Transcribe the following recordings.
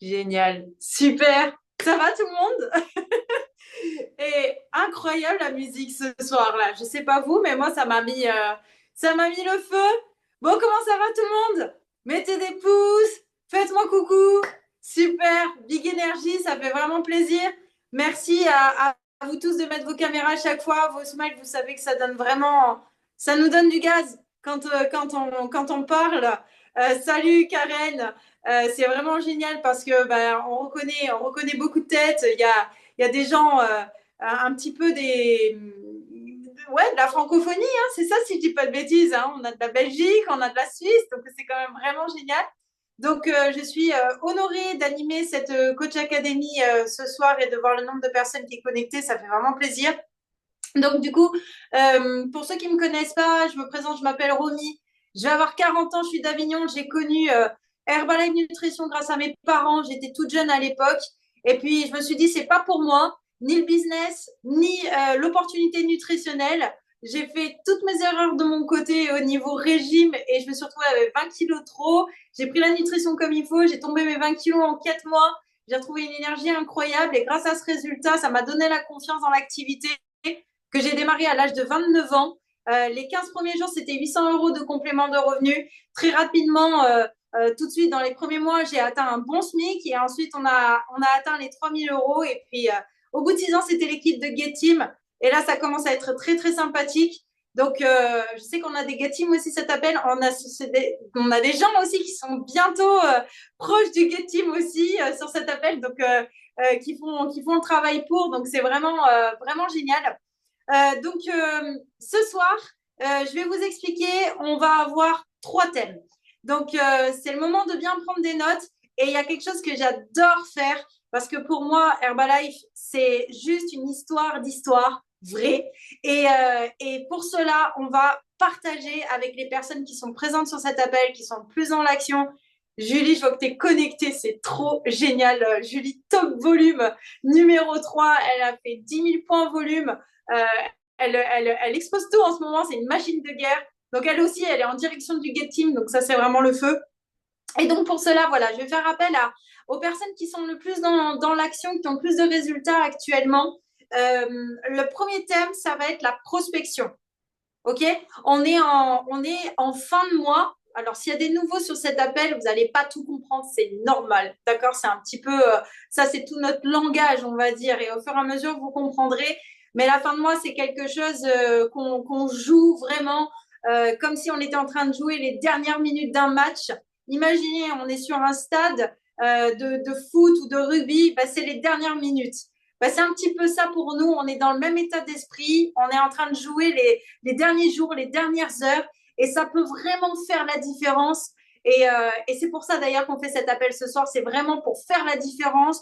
Génial, super. Ça va tout le monde? Et incroyable la musique ce soir-là. Je sais pas vous, mais moi ça m'a mis le feu. Bon, comment ça va tout le monde? Mettez des pouces, faites-moi coucou. Super, big énergie, ça fait vraiment plaisir. Merci à vous tous de mettre vos caméras à chaque fois, vos smiles. Vous savez que ça donne vraiment, ça nous donne du gaz quand on parle. Salut Karen. C'est vraiment génial parce que on reconnaît beaucoup de têtes. Il y a des gens un petit peu de la francophonie, hein, c'est ça si je dis pas de bêtises. Hein. On a de la Belgique, on a de la Suisse, donc c'est quand même vraiment génial. Donc je suis honorée d'animer cette Coach Academy ce soir et de voir le nombre de personnes qui est connectée, ça fait vraiment plaisir. Donc du coup, pour ceux qui me connaissent pas, je me présente, je m'appelle Romy. Je vais avoir 40 ans, je suis d'Avignon. J'ai connu Herbalife Nutrition grâce à mes parents. J'étais toute jeune à l'époque. Et puis, je me suis dit, c'est pas pour moi, ni le business, ni l'opportunité nutritionnelle. J'ai fait toutes mes erreurs de mon côté au niveau régime et je me suis retrouvée avec 20 kilos trop. J'ai pris la nutrition comme il faut. J'ai tombé mes 20 kilos en 4 mois. J'ai retrouvé une énergie incroyable et grâce à ce résultat, ça m'a donné la confiance dans l'activité que j'ai démarré à l'âge de 29 ans. Les 15 premiers jours, c'était 800 euros de complément de revenus. Très rapidement, tout de suite, dans les premiers mois, j'ai atteint un bon SMIC et ensuite, on a atteint les 3000 euros. Et puis, au bout de 6 ans, c'était l'équipe de Get Team. Et là, ça commence à être très, très sympathique. Donc, je sais qu'on a des Get Team aussi, cet appel. On a des gens aussi qui sont bientôt proches du Get Team aussi sur cet appel, donc qui font le travail pour. Donc, c'est vraiment, vraiment génial. Ce soir, je vais vous expliquer, on va avoir 3 thèmes. Donc, c'est le moment de bien prendre des notes. Et il y a quelque chose que j'adore faire parce que pour moi, Herbalife, c'est juste une histoire d'histoire vraie. Et pour cela, on va partager avec les personnes qui sont présentes sur cet appel, qui sont plus dans l'action. Julie, je vois que tu es connectée, c'est trop génial. Julie, top volume, numéro 3, elle a fait 10 000 points volume. Euh, elle expose tout en ce moment, c'est une machine de guerre. Donc elle aussi, elle est en direction du Get Team, donc ça c'est vraiment le feu. Et donc pour cela, voilà, je vais faire appel aux personnes qui sont le plus dans l'action, qui ont le plus de résultats actuellement. Le premier thème, ça va être la prospection. OK? On est en fin de mois. Alors, s'il y a des nouveaux sur cet appel, vous n'allez pas tout comprendre, c'est normal. D'accord? C'est un petit peu, ça, c'est tout notre langage, on va dire. Et au fur et à mesure, vous comprendrez. Mais la fin de mois, c'est quelque chose qu'on joue vraiment comme si on était en train de jouer les dernières minutes d'un match. Imaginez, on est sur un stade de foot ou de rugby, bah, c'est les dernières minutes. Bah, c'est un petit peu ça pour nous. On est dans le même état d'esprit. On est en train de jouer les derniers jours, les dernières heures. Et ça peut vraiment faire la différence. Et c'est pour ça d'ailleurs qu'on fait cet appel ce soir. C'est vraiment pour faire la différence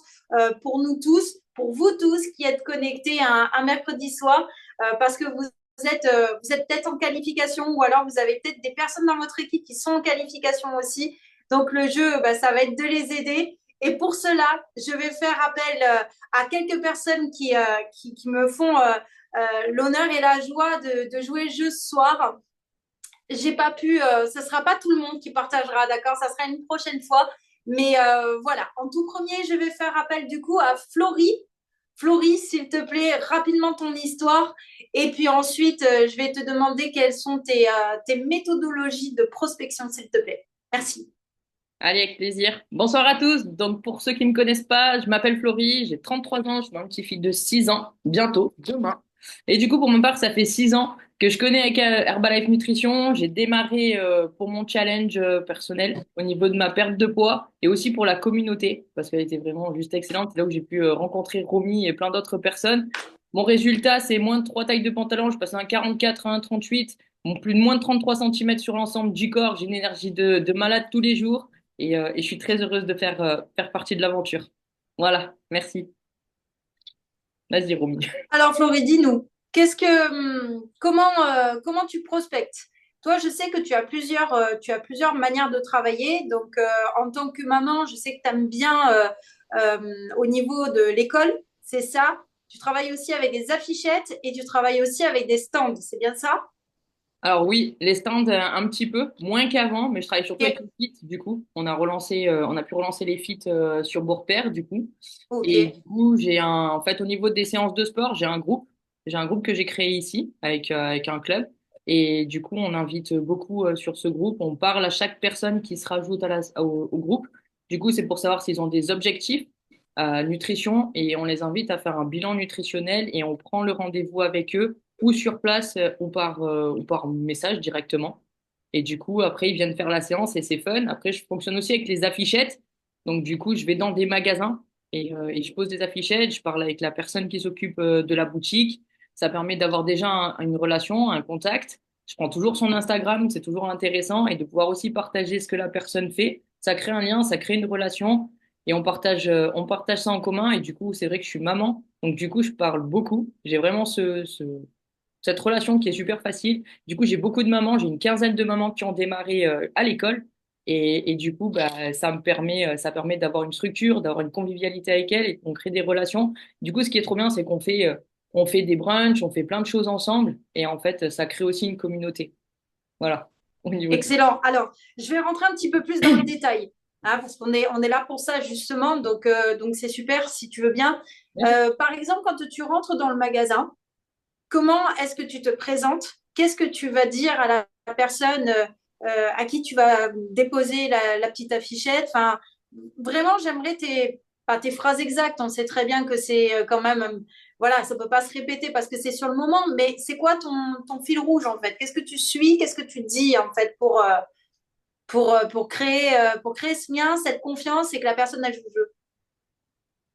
pour nous tous, pour vous tous qui êtes connectés un mercredi soir, parce que vous êtes peut-être en qualification ou alors vous avez peut-être des personnes dans votre équipe qui sont en qualification aussi. Donc le jeu, bah, ça va être de les aider. Et pour cela, je vais faire appel à quelques personnes qui me font l'honneur et la joie de jouer le jeu ce soir. J'ai pas pu, ce sera pas tout le monde qui partagera, d'accord? Ça sera une prochaine fois. Mais voilà, en tout premier, je vais faire appel du coup à Florie. Florie, s'il te plaît, rapidement ton histoire. Et puis ensuite, je vais te demander quelles sont tes méthodologies de prospection, s'il te plaît. Merci. Allez, avec plaisir. Bonsoir à tous. Donc, pour ceux qui ne me connaissent pas, je m'appelle Florie, j'ai 33 ans, je suis un petit fille de 6 ans, bientôt, demain. Et du coup, pour mon part, ça fait 6 ans que je connais avec Herbalife Nutrition. J'ai démarré pour mon challenge personnel au niveau de ma perte de poids et aussi pour la communauté parce qu'elle était vraiment juste excellente. C'est là où j'ai pu rencontrer Romy et plein d'autres personnes. Mon résultat, c'est moins de 3 tailles de pantalon. Je passe d'un 44 à un 38. Bon, plus de moins de 33 centimètres sur l'ensemble du corps. J'ai une énergie de malade tous les jours. Et je suis très heureuse de faire partie de l'aventure. Voilà, merci. Vas-y, Romy. Alors, Florie, dis-nous, comment tu prospectes? Toi, je sais que tu as plusieurs manières de travailler. Donc, en tant que maman, je sais que tu aimes bien au niveau de l'école, c'est ça? tu travailles aussi avec des affichettes et tu travailles aussi avec des stands. C'est bien ça? Alors oui, les stands un petit peu, moins qu'avant, mais je travaille surtout avec Ok. les feats, du coup. On a pu relancer les feats sur Bourg-Père, du coup. Ok. Et du coup, en fait, au niveau des séances de sport, j'ai un groupe. J'ai un groupe que j'ai créé ici avec un club. Et du coup, on invite beaucoup sur ce groupe. On parle à chaque personne qui se rajoute au groupe. Du coup, c'est pour savoir s'ils ont des objectifs nutrition et on les invite à faire un bilan nutritionnel et on prend le rendez-vous avec eux ou sur place ou par message directement. Et du coup, après, ils viennent faire la séance et c'est fun. Après, je fonctionne aussi avec les affichettes. Donc, du coup, je vais dans des magasins et je pose des affichettes. Je parle avec la personne qui s'occupe de la boutique. Ça permet d'avoir déjà une relation, un contact. Je prends toujours son Instagram, c'est toujours intéressant et de pouvoir aussi partager ce que la personne fait. Ça crée un lien, ça crée une relation et on partage ça en commun. Et du coup, c'est vrai que je suis maman. Donc, du coup, je parle beaucoup. J'ai vraiment cette relation qui est super facile. Du coup, j'ai beaucoup de mamans, j'ai une quinzaine de mamans qui ont démarré à l'école. Et du coup, bah, ça permet d'avoir une structure, d'avoir une convivialité avec elles et qu'on crée des relations. Du coup, ce qui est trop bien, c'est on fait des brunchs, on fait plein de choses ensemble. Et en fait, ça crée aussi une communauté. Voilà, au niveau de ça. Excellent. Alors, je vais rentrer un petit peu plus dans le détail, hein, parce on est là pour ça justement. Donc c'est super si tu veux bien. Par exemple, quand tu rentres dans le magasin, comment est-ce que tu te présentes? Qu'est-ce que tu vas dire à la personne à qui tu vas déposer la petite affichette? Enfin, vraiment, j'aimerais pas tes phrases exactes. On sait très bien que c'est quand même, voilà, ça peut pas se répéter parce que c'est sur le moment, mais c'est quoi ton fil rouge en fait? Qu'est-ce que tu suis? Qu'est-ce que tu dis en fait pour créer ce lien, cette confiance et que la personne elle joue le jeu?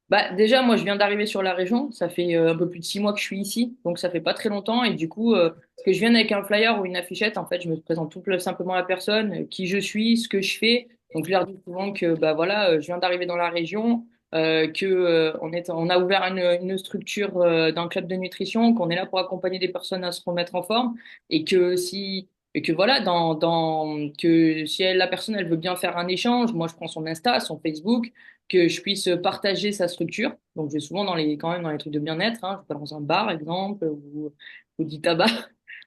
Bah, déjà, moi, je viens d'arriver sur la région. Ça fait un peu plus de 6 mois que je suis ici. Donc, ça fait pas très longtemps. Et du coup, que je vienne avec un flyer ou une affichette, en fait, je me présente simplement à la personne, qui je suis, ce que je fais. Donc, je leur dis souvent que, bah, voilà, je viens d'arriver dans la région, on a ouvert une structure, d'un club de nutrition, qu'on est là pour accompagner des personnes à se remettre en forme. Et que voilà, que si la personne, elle veut bien faire un échange, moi, je prends son Insta, son Facebook, que je puisse partager sa structure. Donc, je vais souvent quand même dans les trucs de bien-être, hein. Je vais pas dans un bar, exemple, ou du tabac.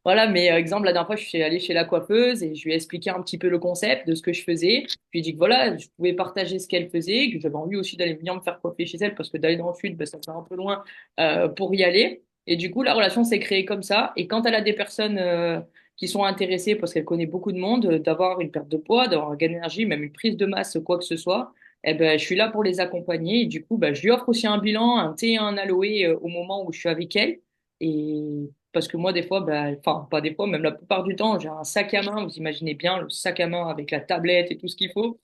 Voilà, mais exemple, la dernière fois, je suis allée chez la coiffeuse et je lui ai expliqué un petit peu le concept de ce que je faisais. Je lui ai dit que voilà, je pouvais partager ce qu'elle faisait, que j'avais envie aussi d'aller venir me faire coiffer chez elle parce que d'aller dans le sud, ben, ça fait un peu loin pour y aller. Et du coup, la relation s'est créée comme ça. Et quand elle a des personnes qui sont intéressées parce qu'elle connaît beaucoup de monde, d'avoir une perte de poids, d'avoir un gain d'énergie, même une prise de masse, quoi que ce soit, eh ben, je suis là pour les accompagner. Et du coup, ben, je lui offre aussi un bilan, un thé et un aloe au moment où je suis avec elle. Et parce que moi, des fois, ben, enfin, pas des fois, même la plupart du temps, j'ai un sac à main. Vous imaginez bien le sac à main avec la tablette et tout ce qu'il faut.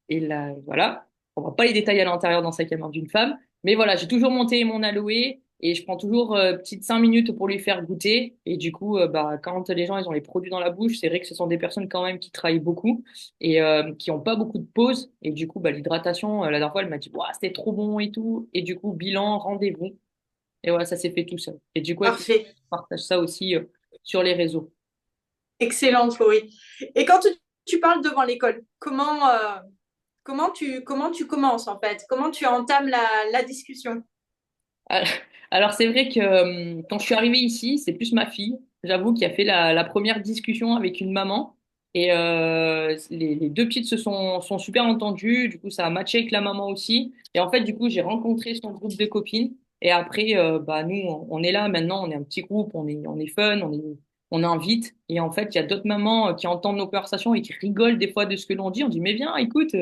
Et là, voilà. On va pas les détailler à l'intérieur d'un sac à main d'une femme. Mais voilà, j'ai toujours mon thé et mon aloe. Et je prends toujours petites 5 minutes pour lui faire goûter. Et du coup, bah, quand les gens ils ont les produits dans la bouche, c'est vrai que ce sont des personnes quand même qui travaillent beaucoup et qui ont pas beaucoup de pauses. Et du coup, bah, l'hydratation, la dernière fois, elle m'a dit, ouah, c'était trop bon et tout. Et du coup, bilan, rendez-vous. Et voilà, ça s'est fait tout seul. Et du coup, effectivement, Parfait. je partage ça aussi sur les réseaux. Excellent, Chloé. Et quand tu parles devant l'école, comment tu commences en fait? Comment tu entames la discussion? Alors, alors, c'est vrai que quand je suis arrivée ici, c'est plus ma fille, j'avoue, qui a fait la première discussion avec une maman. Et les deux petites sont super entendues. Du coup, ça a matché avec la maman aussi. Et en fait, du coup, j'ai rencontré son groupe de copines. Et après, bah, nous, on est là maintenant, on est un petit groupe, on est fun, on invite. Et en fait, il y a d'autres mamans qui entendent nos conversations et qui rigolent des fois de ce que l'on dit. On dit, mais viens, écoute,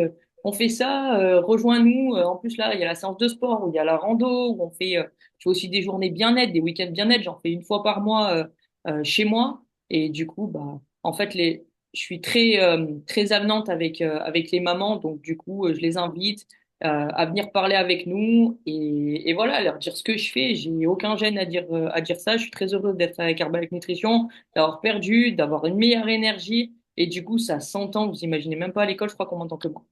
on fait ça, rejoins-nous. En plus, là, il y a la séance de sport, où il y a la rando, où je fais aussi des journées bien-être, des week-ends bien-être. J'en fais une fois par mois chez moi. Et du coup, bah, en fait, je suis très avenante avec les mamans. Donc, du coup, je les invite à venir parler avec nous et voilà, leur dire ce que je fais. J'ai aucun gêne à dire ça. Je suis très heureuse d'être avec Herbalife Nutrition, d'avoir perdu, d'avoir une meilleure énergie. Et du coup, ça s'entend. Vous imaginez même pas à l'école, je crois qu'on m'entend que moi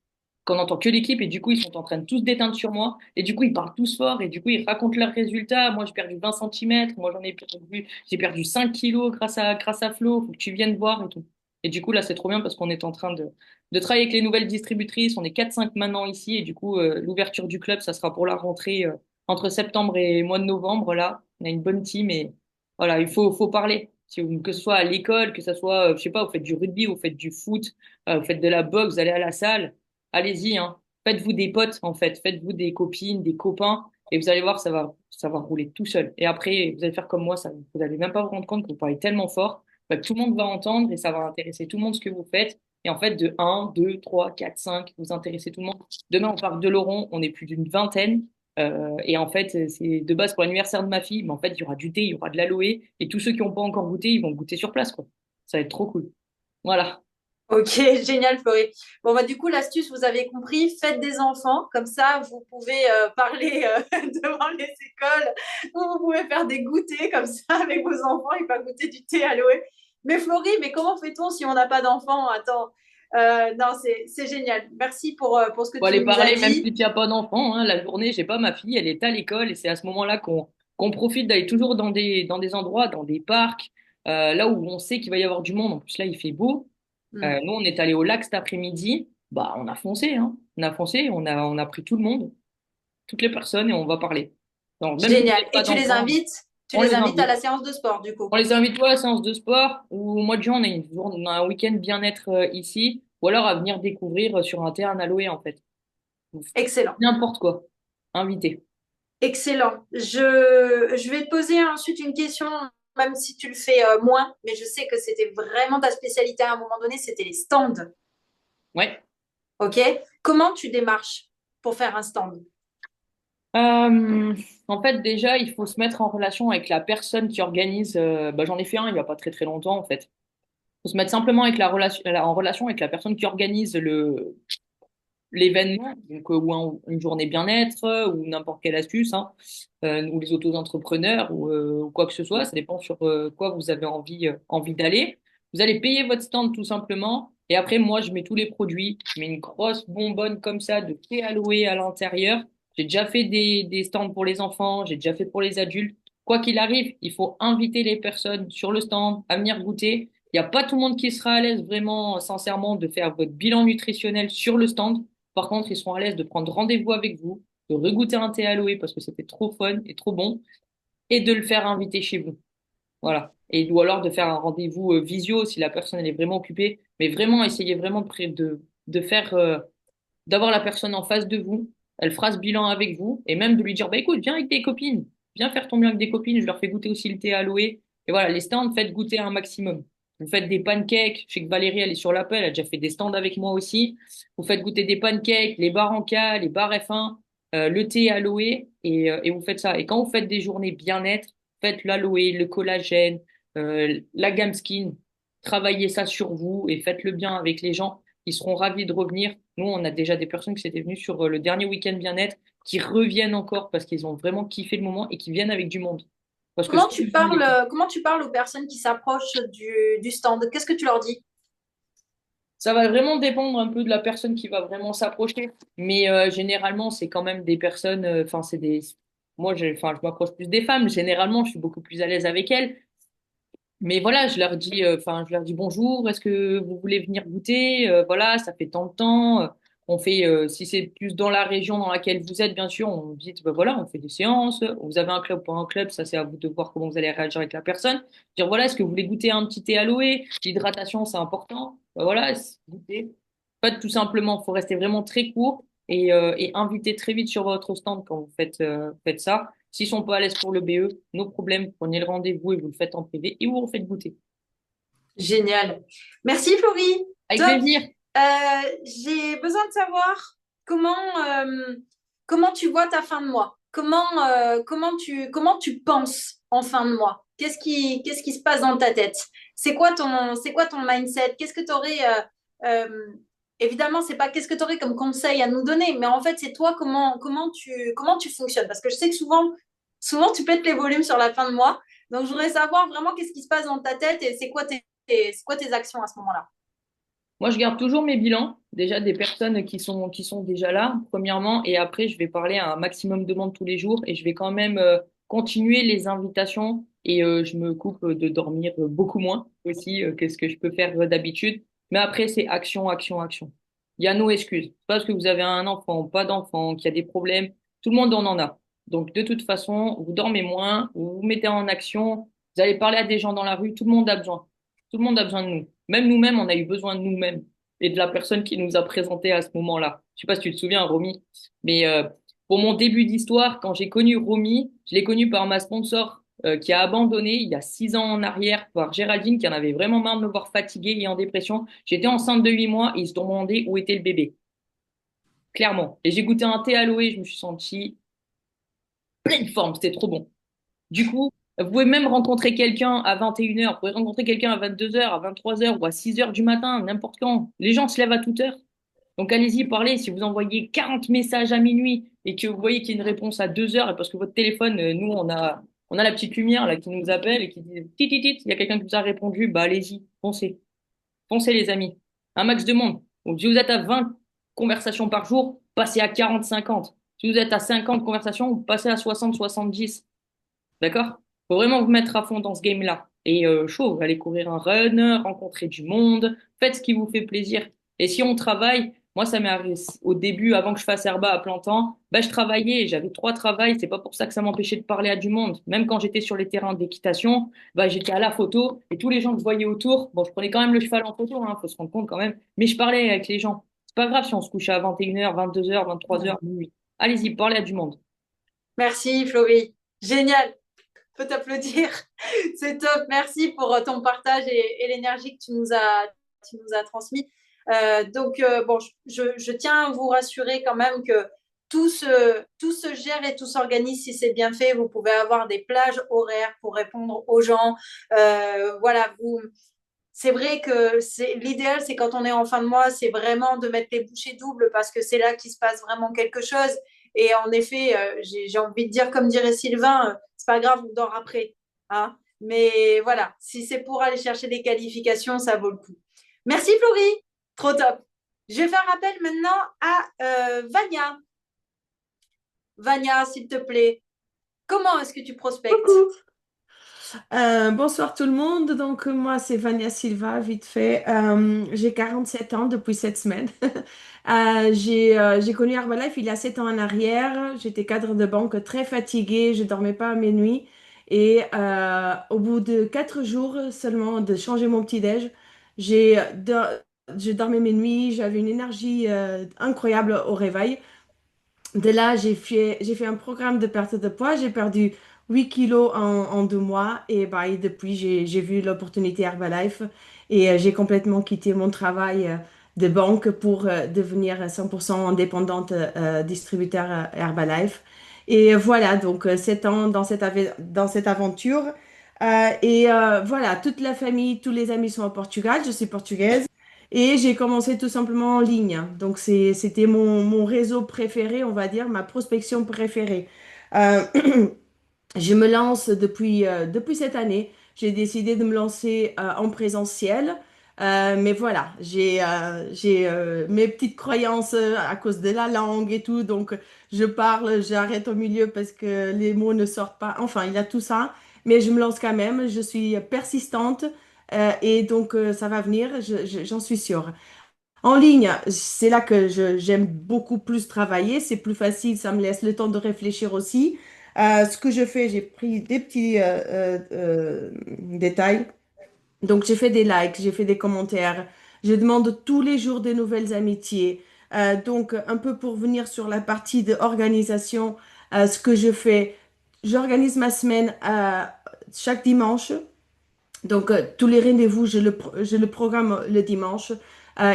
qu'on n'entend que l'équipe et du coup ils sont en train de tous déteindre sur moi et du coup ils parlent tous fort et du coup ils racontent leurs résultats. Moi j'ai perdu 20 centimètres, moi j'ai perdu 5 kilos grâce à Flo, faut que tu viennes voir et tout. Et du coup là c'est trop bien parce qu'on est en train de travailler avec les nouvelles distributrices, on est 4-5 maintenant ici et du coup l'ouverture du club ça sera pour la rentrée entre septembre et mois de novembre, là, on a une bonne team et voilà, faut parler. Que ce soit à l'école, que ce soit, je sais pas, vous faites du rugby, vous faites du foot, vous faites de la boxe, vous allez à la salle, allez-y, hein. Faites-vous des potes, en fait. Faites-vous des copines, des copains, et vous allez voir, ça va rouler tout seul. Et après, vous allez faire comme moi, vous allez même pas vous rendre compte que vous parlez tellement fort, bah, que tout le monde va entendre et ça va intéresser tout le monde ce que vous faites. Et en fait, de un 2 3 4 5 vous intéressez tout le monde. Demain, au parc de Laurent, on est plus d'une vingtaine. Et en fait, c'est de base pour l'anniversaire de ma fille, mais en fait, il y aura du thé, il y aura de l'aloe, et tous ceux qui n'ont pas encore goûté, ils vont goûter sur place, quoi. Ça va être trop cool. Voilà. Ok, génial, Florie. Bon, bah, du coup, l'astuce, vous avez compris, faites des enfants, comme ça, vous pouvez parler devant les écoles, ou vous pouvez faire des goûters, comme ça, avec vos enfants, ils peuvent goûter du thé aloe. Mais Florie, mais comment fait-on si on n'a pas d'enfants? Attends, non, c'est génial. Merci pour ce que Faut tu aller nous as parler, même dit. si tu n'as pas d'enfant, hein, la journée, j'ai pas ma fille, elle est à l'école, et c'est à ce moment-là qu'on profite d'aller toujours dans des endroits, dans des parcs, là où on sait qu'il va y avoir du monde. En plus, là, il fait beau. Hmm. Nous, on est allé au lac cet après-midi. Bah, on a foncé, hein. On a foncé, on a pris tout le monde, toutes les personnes, et on va parler. Donc, même si vous Génial. n'avez Et pas d'enfant, tu on les les invites à invite. la séance de sport, du coup. On les invite soit à la séance de sport, ou au mois de juin, on a on a un week-end bien-être ici, ou alors à venir découvrir sur un terrain aloé, en fait. Excellent. N'importe quoi. Invité. Excellent. Je vais te poser ensuite une question, même si tu le fais moins, mais je sais que c'était vraiment ta spécialité à un moment donné, c'était les stands. Ouais. OK? Comment tu démarches pour faire un stand? Euh, En fait, déjà, il faut se mettre en relation avec la personne qui organise. Bah, j'en ai fait un il y a pas très très longtemps, en fait. Il faut se mettre simplement avec en relation avec la personne qui organise l'événement, donc une journée bien-être ou n'importe quelle astuce, hein, ou les auto-entrepreneurs ou quoi que ce soit. Ça dépend sur quoi vous avez envie d'aller. Vous allez payer votre stand tout simplement. Et après, moi, je mets tous les produits. Je mets une grosse bonbonne comme ça de thé aloe à l'intérieur. J'ai déjà fait des stands pour les enfants. J'ai déjà fait pour les adultes. Quoi qu'il arrive, il faut inviter les personnes sur le stand à venir goûter. Il n'y a pas tout le monde qui sera à l'aise vraiment, sincèrement, de faire votre bilan nutritionnel sur le stand. Par contre, ils seront à l'aise de prendre rendez-vous avec vous, de regoûter un thé aloe parce que c'était trop fun et trop bon, et de le faire inviter chez vous. Voilà. Et ou alors de faire un rendez-vous visio si la personne elle est vraiment occupée, mais vraiment essayez vraiment de faire d'avoir la personne en face de vous. Elle fera ce bilan avec vous et même de lui dire bah écoute, viens avec tes copines, viens faire ton bien avec des copines, je leur fais goûter aussi le thé aloe. Et voilà, les stands, faites goûter un maximum. Vous faites des pancakes. Je sais que Valérie, elle est sur l'appel, elle a déjà fait des stands avec moi aussi. Vous faites goûter des pancakes, les bars en K, les bars F1, le thé aloe et vous faites ça. Et quand vous faites des journées bien-être, faites l'aloe, le collagène, la gamme skin, travaillez ça sur vous et faites le bien avec les gens. Ils seront ravis de revenir. Nous, on a déjà des personnes qui s'étaient venues sur le dernier week-end bien-être, qui reviennent encore parce qu'ils ont vraiment kiffé le moment et qui viennent avec du monde. Parce que c'est Comment tu parles aux personnes qui s'approchent du stand? Qu'est-ce que tu leur dis? ça va vraiment dépendre un peu de la personne qui va vraiment s'approcher. Mais généralement, c'est quand même des personnes, enfin, c'est des. Moi, enfin, je m'approche plus des femmes. Généralement, je suis beaucoup plus à l'aise avec elles. Mais voilà, je leur dis bonjour, est-ce que vous voulez venir goûter? Voilà, ça fait tant de temps. On fait, si c'est plus dans la région dans laquelle vous êtes, bien sûr, on dit, bah voilà, on fait des séances. Vous avez un club pour un club, ça c'est à vous de voir comment vous allez réagir avec la personne. Dire voilà, est-ce que vous voulez goûter un petit thé aloe? L'hydratation, c'est important. Bah, voilà, goûter. En fait, tout simplement, faut rester vraiment très court et inviter très vite sur votre stand quand vous faites ça. S'ils sont pas à l'aise pour le BE, no problème, prenez le rendez-vous et vous le faites en privé et vous refaites goûter. Génial. Merci, Florie. Avec Top. plaisir. J'ai besoin de savoir comment tu vois ta fin de mois. Comment tu penses en fin de mois? Qu'est-ce qui se passe dans ta tête? C'est quoi ton mindset? Qu'est-ce que tu aurais, évidemment, c'est pas qu'est-ce que tu aurais comme conseil à nous donner, mais en fait, c'est toi, comment tu fonctionnes? Parce que je sais que souvent, tu pètes les volumes sur la fin de mois. Donc, je voudrais savoir vraiment qu'est-ce qui se passe dans ta tête et c'est quoi tes actions à ce moment-là? Moi, je garde toujours mes bilans, déjà des personnes qui sont déjà là, premièrement, et après, je vais parler à un maximum de monde tous les jours et je vais quand même continuer les invitations et je me coupe de dormir beaucoup moins aussi que ce que je peux faire d'habitude. Mais après, c'est action, action, action. Il y a nos excuses. C'est pas parce que vous avez un enfant, pas d'enfant, qu'il y a des problèmes. Tout le monde en a. Donc, de toute façon, vous dormez moins, vous vous mettez en action, vous allez parler à des gens dans la rue, tout le monde a besoin. Tout le monde a besoin de nous. Même nous-mêmes, on a eu besoin de nous-mêmes et de la personne qui nous a présenté à ce moment-là. Je sais pas si tu te souviens, Romy, mais pour mon début d'histoire, quand j'ai connu Romy, je l'ai connue par ma sponsor qui a abandonné il y a 6 ans en arrière par Géraldine qui en avait vraiment marre de me voir fatiguée et en dépression. J'étais enceinte de 8 mois et ils se sont demandé où était le bébé. Clairement. Et j'ai goûté un thé aloe, je me suis sentie pleine forme, c'était trop bon. Du coup, vous pouvez même rencontrer quelqu'un à 21 heures, vous pouvez rencontrer quelqu'un à 22 heures, à 23 heures ou à 6 heures du matin, n'importe quand. Les gens se lèvent à toute heure. Donc allez-y, parlez. Si vous envoyez 40 messages à minuit et que vous voyez qu'il y a une réponse à 2 heures, et parce que votre téléphone, nous, on a la petite lumière là qui nous appelle et qui dit tit, tit, tit, il y a quelqu'un qui vous a répondu, bah allez-y, foncez. Foncez les amis. Un max de monde. Donc si vous êtes à 20 conversations par jour, passez à 40, 50. Si vous êtes à 50 conversations, vous passez à 60, 70. D'accord? Faut vraiment vous mettre à fond dans ce game-là. Et chaud, allez courir un run, rencontrer du monde, faites ce qui vous fait plaisir. Et si on travaille, moi ça m'est arrivé au début, avant que je fasse Herba à plein temps, bah, je travaillais, j'avais 3 travails, c'est pas pour ça que ça m'empêchait de parler à du monde. Même quand j'étais sur les terrains d'équitation, bah, j'étais à la photo et tous les gens que je voyais autour, bon, je prenais quand même le cheval en photo, hein, faut se rendre compte quand même, mais je parlais avec les gens. C'est pas grave si on se couche à 21 heures, 22 heures, 23 heures, minuit. Allez-y, parlez à du monde. Merci, Florie. Génial. Peut t'applaudir. C'est top. Merci pour ton partage et l'énergie que tu nous as transmis. Bon, je tiens à vous rassurer quand même que tout se gère et tout s'organise si c'est bien fait. Vous pouvez avoir des plages horaires pour répondre aux gens. Voilà, c'est vrai que l'idéal, c'est quand on est en fin de mois, c'est vraiment de mettre les bouchées doubles parce que c'est là qu'il se passe vraiment quelque chose. Et en effet, j'ai envie de dire, comme dirait Sylvain, c'est pas grave, on dort après. Hein. Mais voilà, si c'est pour aller chercher des qualifications, ça vaut le coup. Merci Florie, trop top. Je vais faire appel maintenant à Vania. Vania, s'il te plaît, comment est-ce que tu prospectes? Coucou. Bonsoir tout le monde. Donc, moi, c'est Vania Silva, vite fait. J'ai 47 ans depuis cette semaine. J'ai connu Herbalife il y a 7 ans en arrière. J'étais cadre de banque très fatiguée. Je dormais pas à mes nuits. Et au bout de 4 jours seulement de changer mon petit-déj, j'ai do- je dormais mes nuits. J'avais une énergie incroyable au réveil. De là, j'ai fait un programme de perte de poids. J'ai perdu 8 kilos en 2 mois. Et, bah, et depuis, j'ai vu l'opportunité Herbalife. Et j'ai complètement quitté mon travail de banque pour devenir 100% indépendante distributeur Herbalife. Et voilà, donc 7 ans dans cette aventure. Voilà, toute la famille, tous les amis sont au Portugal. Je suis portugaise. Et j'ai commencé tout simplement en ligne. Donc, c'était mon réseau préféré, on va dire, ma prospection préférée. Euh, je me lance depuis cette année. J'ai décidé de me lancer en présentiel. Mais voilà, j'ai mes petites croyances à cause de la langue et tout. Donc, je parle, j'arrête au milieu parce que les mots ne sortent pas. Enfin, il y a tout ça. Mais je me lance quand même. Je suis persistante. Et donc, ça va venir, j'en suis sûre. En ligne, c'est là que j'aime beaucoup plus travailler. C'est plus facile, ça me laisse le temps de réfléchir aussi. Ce que je fais, j'ai pris des petits détails. Donc, j'ai fait des likes, j'ai fait des commentaires. Je demande tous les jours des nouvelles amitiés. Donc, un peu pour venir sur la partie de organisation, ce que je fais, j'organise ma semaine chaque dimanche. Donc, tous les rendez-vous, je le programme le dimanche.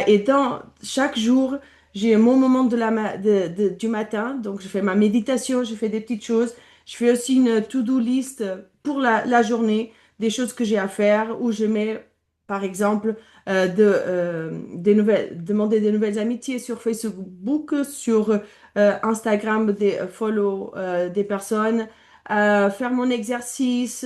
Et dans chaque jour, j'ai mon moment du matin. Donc, je fais ma méditation, je fais des petites choses. Je fais aussi une to-do list pour la journée, des choses que j'ai à faire, où je mets, par exemple, demander des nouvelles amitiés sur Facebook, sur Instagram, des follow des personnes, faire mon exercice.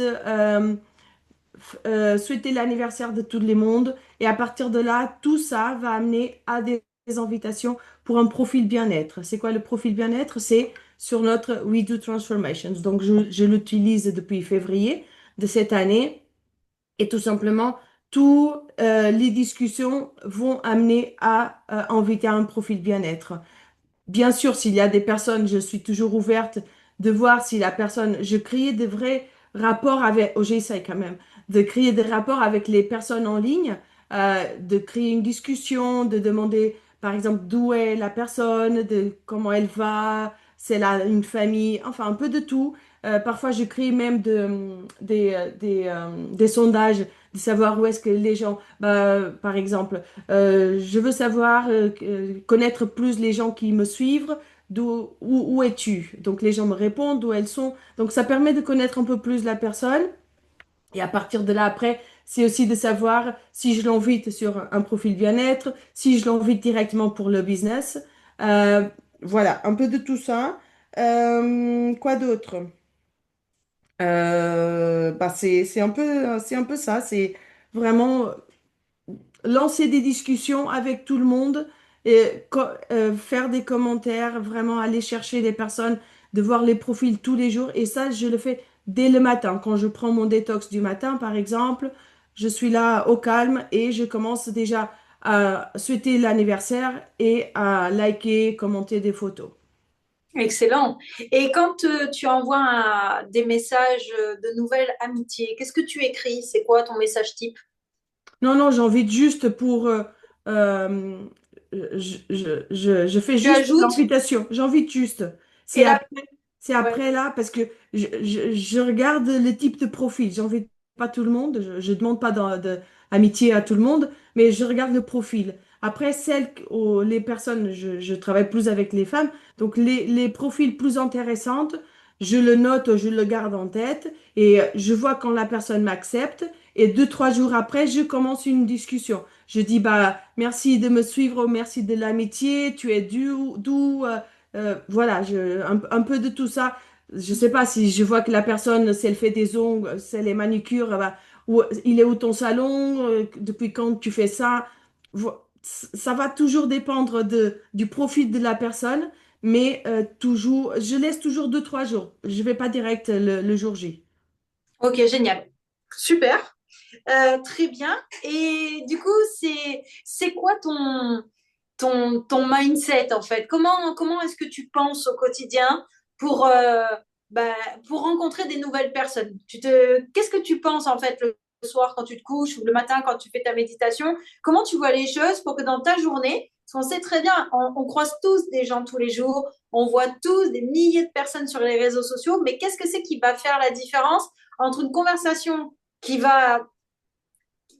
Souhaiter l'anniversaire de tout le monde. Et à partir de là, tout ça va amener à des invitations pour un profil bien-être. C'est quoi le profil bien-être? C'est sur notre We Do Transformations. Donc, je l'utilise depuis février de cette année. Et tout simplement, toutes les discussions vont amener à inviter à un profil bien-être. Bien sûr, s'il y a des personnes, je suis toujours ouverte de voir si la personne, je crée de vrais rapports avec, oh, j'essaie quand même, de créer des rapports avec les personnes en ligne, de créer une discussion, de demander, par exemple, d'où est la personne, de comment elle va, c'est là une famille, enfin un peu de tout. Parfois, je crée même des sondages, de savoir où est-ce que les gens, bah, par exemple, je veux savoir, connaître plus les gens qui me suivent, où es-tu? Donc les gens me répondent où elles sont. Donc ça permet de connaître un peu plus la personne. Et à partir de là, après, c'est aussi de savoir si je l'invite sur un profil bien-être, si je l'invite directement pour le business. Euh, voilà, un peu de tout ça. Quoi d'autre? Bah c'est un peu ça. C'est vraiment lancer des discussions avec tout le monde et faire des commentaires, vraiment aller chercher des personnes, de voir les profils tous les jours. Et ça, je le fais dès le matin. Quand je prends mon détox du matin, par exemple, je suis là au calme et je commence déjà à souhaiter l'anniversaire et à liker, commenter des photos. Excellent. Et quand tu envoies des messages de nouvelles amitiés, qu'est-ce que tu écris? C'est quoi ton message type? Non, non, j'invite juste pour... euh, je fais Tu juste ajoutes l'invitation. J'invite juste. et C'est là, après, c'est ouais. après là parce que je regarde le type de profil. J'invite pas tout le monde. Je demande pas amitié à tout le monde, mais je regarde le profil. Après, les personnes, je travaille plus avec les femmes. Donc, les profils plus intéressantes, je le note, je le garde en tête et je vois quand la personne m'accepte. Et 2, 3 jours après, je commence une discussion. Je dis, bah, merci de me suivre, merci de l'amitié, tu es d'où, voilà, un peu de tout ça. Je sais pas si je vois que la personne, si elle fait des ongles, si elle est manicure, bah, il est où ton salon, depuis quand tu fais ça. Ça va toujours dépendre du profil de la personne, mais toujours, je laisse toujours 2, 3 jours. Je vais pas direct le jour J. Ok, génial. Super. Très bien. Et du coup, c'est quoi ton mindset en fait? Comment est-ce que tu penses au quotidien pour, bah, pour rencontrer des nouvelles personnes? Qu'est-ce que tu penses en fait le soir quand tu te couches ou le matin quand tu fais ta méditation? Comment tu vois les choses pour que dans ta journée, parce qu'on sait très bien, on croise tous des gens tous les jours, on voit tous des milliers de personnes sur les réseaux sociaux, mais qu'est-ce que c'est qui va faire la différence entre une conversation qui va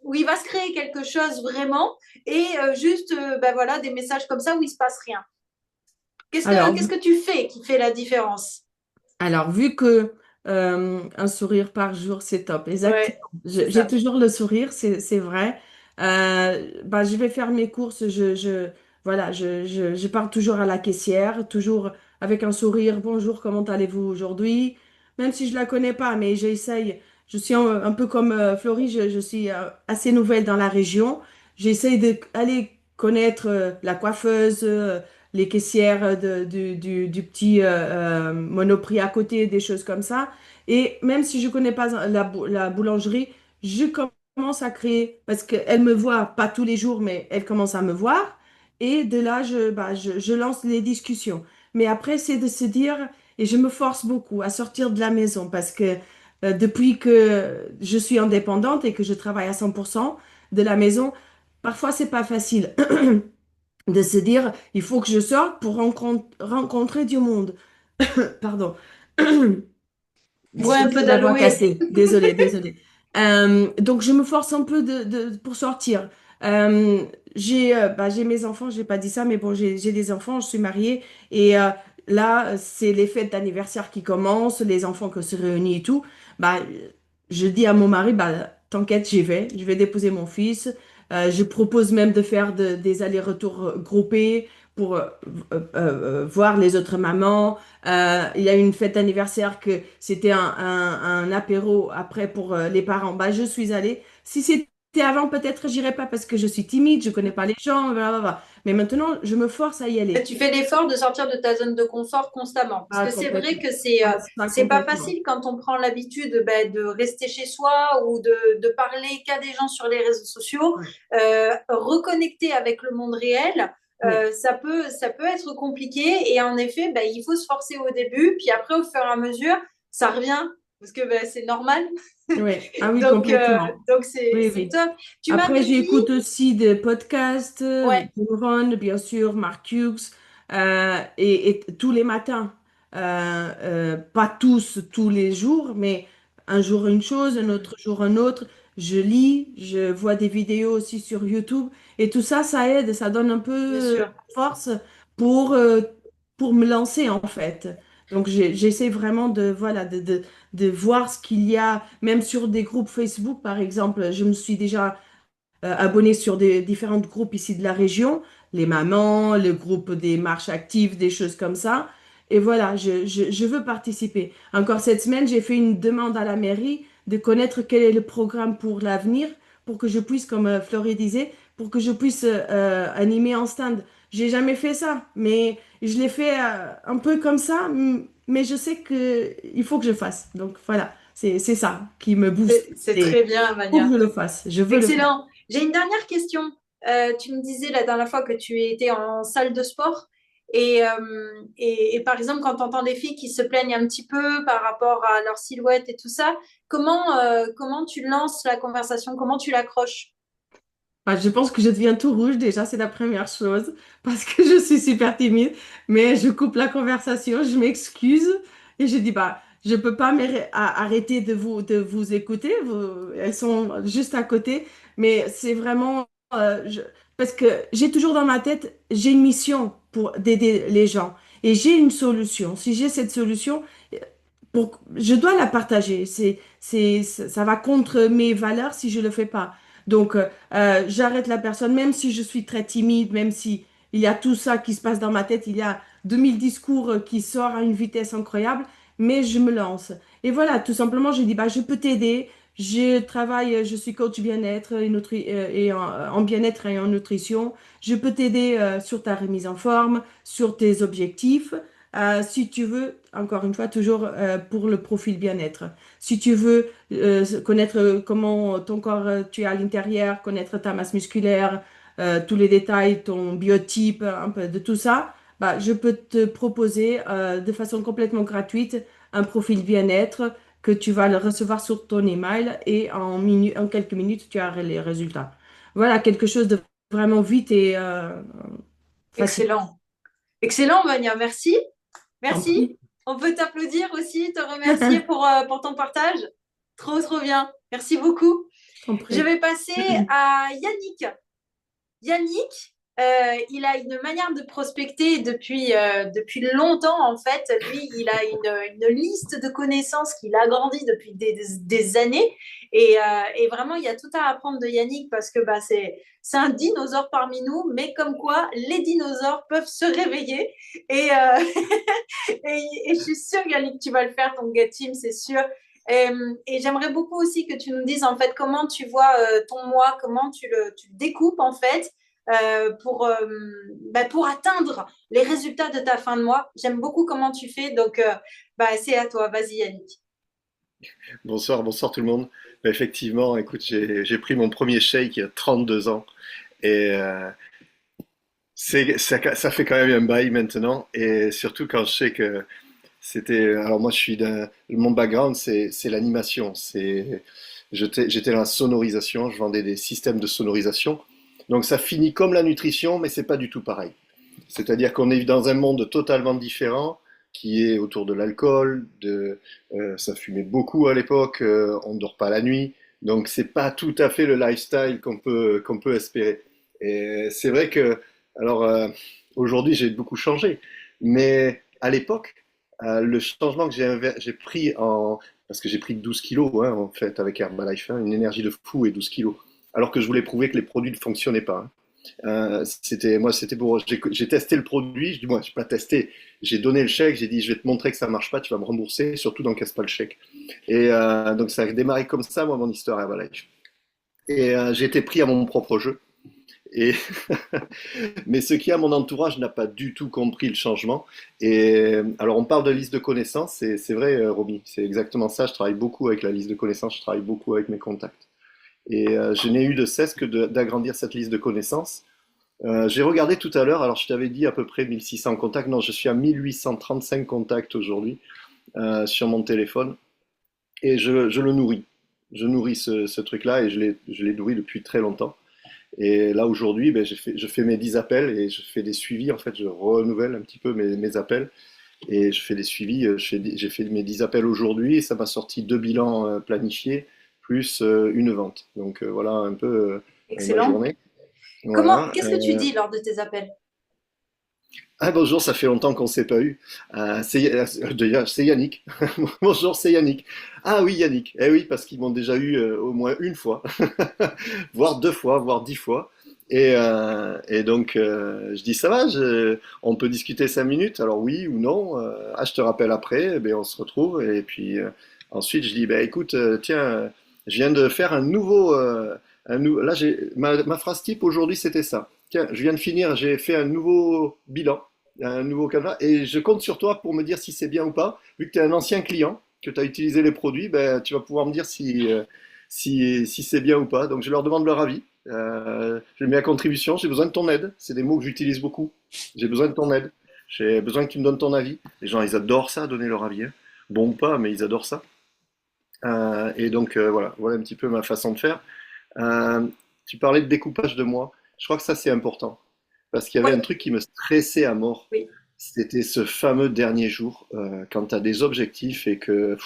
où il va se créer quelque chose vraiment et juste ben voilà, des messages comme ça où il se passe rien. Alors, Qu'est-ce que tu fais qui fait la différence? Alors, vu que un sourire par jour, c'est top, exactement. Ouais, c'est J'ai ça. toujours le sourire, c'est vrai. Bah, je vais faire mes courses, voilà, je pars toujours à la caissière, toujours avec un sourire. Bonjour, comment allez-vous aujourd'hui? Même si je la connais pas, mais j'essaye. Je suis un peu comme Florie, je suis assez nouvelle dans la région. J'essaye d'aller connaître la coiffeuse. Les caissières du petit Monoprix à côté, des choses comme ça. Et même si je connais pas la boulangerie, je commence à créer, parce qu'elle me voit pas tous les jours, mais elle commence à me voir. Et de là, je lance les discussions. Mais après, c'est de se dire, et je me force beaucoup à sortir de la maison, parce que depuis que je suis indépendante et que je travaille à 100% de la maison, parfois, c'est pas facile. De se dire, il faut que je sorte pour rencontrer du monde. Pardon. Ouais, un peu J'ai la voix d'aloe. cassée. Désolée, désolée. Donc, je me force un peu pour sortir. J'ai mes enfants, j'ai pas dit ça, mais bon, j'ai des enfants, je suis mariée. Et là, c'est les fêtes d'anniversaire qui commencent, les enfants qui se réunissent et tout. Bah, je dis à mon mari, bah, t'inquiète, j'y vais. Je vais déposer mon fils. Je propose même de faire des allers-retours groupés pour voir les autres mamans. Il y a eu une fête d'anniversaire que c'était un apéro après pour les parents. Bah, je suis allée. Si c'était avant, peut-être j'irais pas parce que je suis timide, je connais pas les gens, blablabla. Mais maintenant, je me force à y aller. Tu fais l'effort de sortir de ta zone de confort constamment. Parce Ah, que c'est vrai complètement. que Ah, ça, c'est pas complètement. facile quand on prend l'habitude ben, de rester chez soi ou de parler qu'à des gens sur les réseaux sociaux, Ouais. reconnecter avec le monde réel. Oui. Ça peut être compliqué. Et en effet, bah, il faut se forcer au début. Puis après, au fur et à mesure, ça revient parce que bah, c'est normal. Oui. Ah oui, Donc, complètement. Oui, c'est oui. top. Tu Après, m'avais dit, j'écoute aussi des podcasts, ouais, Jim Rohn, bien sûr, Mark Hughes, et tous les matins. Pas tous les jours, mais un jour une chose, un autre jour un autre. Je lis, je vois des vidéos aussi sur YouTube, et tout ça, ça aide, ça donne un peu bien sûr. force pour, euh, pour me lancer, en fait. Donc, j'essaie vraiment voilà, de voir ce qu'il y a, même sur des groupes Facebook, par exemple. Je me suis déjà abonnée sur des différents groupes ici de la région, les mamans, le groupe des marches actives, des choses comme ça. Et voilà, je veux participer. Encore cette semaine, j'ai fait une demande à la mairie de connaître quel est le programme pour l'avenir, pour que je puisse, comme Florie disait, pour que je puisse animer en stand. J'ai jamais fait ça, mais je l'ai fait un peu comme ça, mais je sais que il faut que je fasse. Donc voilà, c'est ça qui me booste. C'est Et très bien, faut que Mania. je le fasse. Je veux le faire. Excellent. J'ai une dernière question. Tu me disais la dernière fois que tu étais en salle de sport. Et par exemple, quand tu entends des filles qui se plaignent un petit peu par rapport à leur silhouette et tout ça, comment tu lances la conversation? Comment tu l'accroches? Bah, je pense que je deviens tout rouge déjà, c'est la première chose, parce que je suis super timide, mais je coupe la conversation, je m'excuse et je dis, bah, je peux pas arrêter de vous écouter, elles sont juste à côté, mais c'est vraiment, parce que j'ai toujours dans ma tête, j'ai une mission pour d'aider les gens et j'ai une solution. Si j'ai cette solution, je dois la partager. Ça va contre mes valeurs si je le fais pas. Donc, j'arrête la personne, même si je suis très timide, même si il y a tout ça qui se passe dans ma tête, il y a 2000 discours qui sortent à une vitesse incroyable, mais je me lance. Et voilà, tout simplement, je dis, bah, je peux t'aider. Je travaille, je suis coach bien-être et en bien-être et en nutrition. Je peux t'aider sur ta remise en forme, sur tes objectifs. Si tu veux, encore une fois, toujours pour le profil bien-être. Si tu veux connaître comment ton corps tu es à l'intérieur, connaître ta masse musculaire, tous les détails, ton biotype, un peu de tout ça, bah, je peux te proposer de façon complètement gratuite un profil bien-être que tu vas le recevoir sur ton email et en quelques minutes, tu as les résultats. Voilà, quelque chose de vraiment vite et facile. Excellent. Excellent, Mania. Merci. T'en Merci. prie. On peut t'applaudir aussi, te remercier pour ton partage. Trop, trop bien. Merci beaucoup. T'en Je prie. vais passer à Yannick. Yannick, il a une manière de prospecter depuis longtemps, en fait. Lui, il a une liste de connaissances qu'il a agrandie depuis des années. Et vraiment, il y a tout à apprendre de Yannick parce que bah, c'est un dinosaure parmi nous, mais comme quoi les dinosaures peuvent se réveiller. Et, et je suis sûre, Yannick, tu vas le faire, ton Get Team, c'est sûr. Et j'aimerais beaucoup aussi que tu nous dises en fait comment tu vois ton mois, comment tu le découpes en fait pour atteindre les résultats de ta fin de mois. J'aime beaucoup comment tu fais, donc bah, c'est à toi. Vas-y, Yannick. Bonsoir, bonsoir tout le monde. Effectivement, écoute, j'ai pris mon premier shake il y a 32 ans et ça fait quand même un bail maintenant et surtout quand je sais que c'était. Alors moi, mon background, c'est l'animation. J'étais dans la sonorisation, je vendais des systèmes de sonorisation. Donc ça finit comme la nutrition, mais c'est pas du tout pareil. C'est-à-dire qu'on est dans un monde totalement différent, qui est autour de l'alcool, ça fumait beaucoup à l'époque, on ne dort pas la nuit, donc c'est pas tout à fait le lifestyle qu'on peut espérer. Et c'est vrai que, alors aujourd'hui j'ai beaucoup changé, mais à l'époque, le changement que j'ai pris parce que j'ai pris 12 kilos hein, en fait avec Herbalife, hein, une énergie de fou et 12 kilos, alors que je voulais prouver que les produits ne fonctionnaient pas. Hein. J'ai testé le produit, je dis moi, j'ai pas testé, j'ai donné le chèque, j'ai dit je vais te montrer que ça marche pas, tu vas me rembourser, surtout n'encaisse pas le chèque. Et donc ça a démarré comme ça, moi, mon histoire Herbalife. Et j'ai été pris à mon propre jeu. Et mais ce qui, à mon entourage, n'a pas du tout compris le changement. Et alors, on parle de liste de connaissances, et c'est vrai, Romy, c'est exactement ça. Je travaille beaucoup avec la liste de connaissances, je travaille beaucoup avec mes contacts. Et je n'ai eu de cesse que d'agrandir cette liste de connaissances. J'ai regardé tout à l'heure, alors je t'avais dit à peu près 1600 contacts. Non, je suis à 1835 contacts aujourd'hui sur mon téléphone et je le nourris. Je nourris ce truc-là et je l'ai nourri depuis très longtemps. Et là aujourd'hui, ben, je fais mes 10 appels et je fais des suivis. En fait, je renouvelle un petit peu mes appels et je fais des suivis. J'ai fait mes 10 appels aujourd'hui et ça m'a sorti 2 bilans planifiés plus une vente. Donc voilà un peu ma Excellent. journée. Voilà. Qu'est-ce que tu dis lors de tes appels? Ah bonjour, ça fait longtemps qu'on ne s'est pas eu. Déjà, c'est Yannick. Bonjour, c'est Yannick. Ah oui, Yannick. Eh oui, parce qu'ils m'ont déjà eu au moins une fois, voire 2 fois, voire 10 fois. Et donc, je dis, ça va, on peut discuter 5 minutes, alors oui ou non. Ah, je te rappelle après, eh ben, on se retrouve. Et puis ensuite, je dis, bah, écoute, tiens, je viens de faire un nouveau... là, ma phrase type aujourd'hui, c'était ça. Tiens, je viens de finir, j'ai fait un nouveau bilan, un nouveau canevas, et je compte sur toi pour me dire si c'est bien ou pas. Vu que tu es un ancien client, que tu as utilisé les produits, ben, tu vas pouvoir me dire si c'est bien ou pas. Donc je leur demande leur avis. Je mets à contribution, j'ai besoin de ton aide. C'est des mots que j'utilise beaucoup. J'ai besoin de ton aide. J'ai besoin que tu me donnes ton avis. Les gens, ils adorent ça, donner leur avis, hein. Bon ou pas, mais ils adorent ça. Et donc voilà un petit peu ma façon de faire. Euh, Tu parlais de découpage de moi. Je crois que ça, c'est important. Parce qu'il y avait un Oui, truc qui me stressait à mort. oui. C'était ce fameux dernier jour, quand tu as des objectifs et que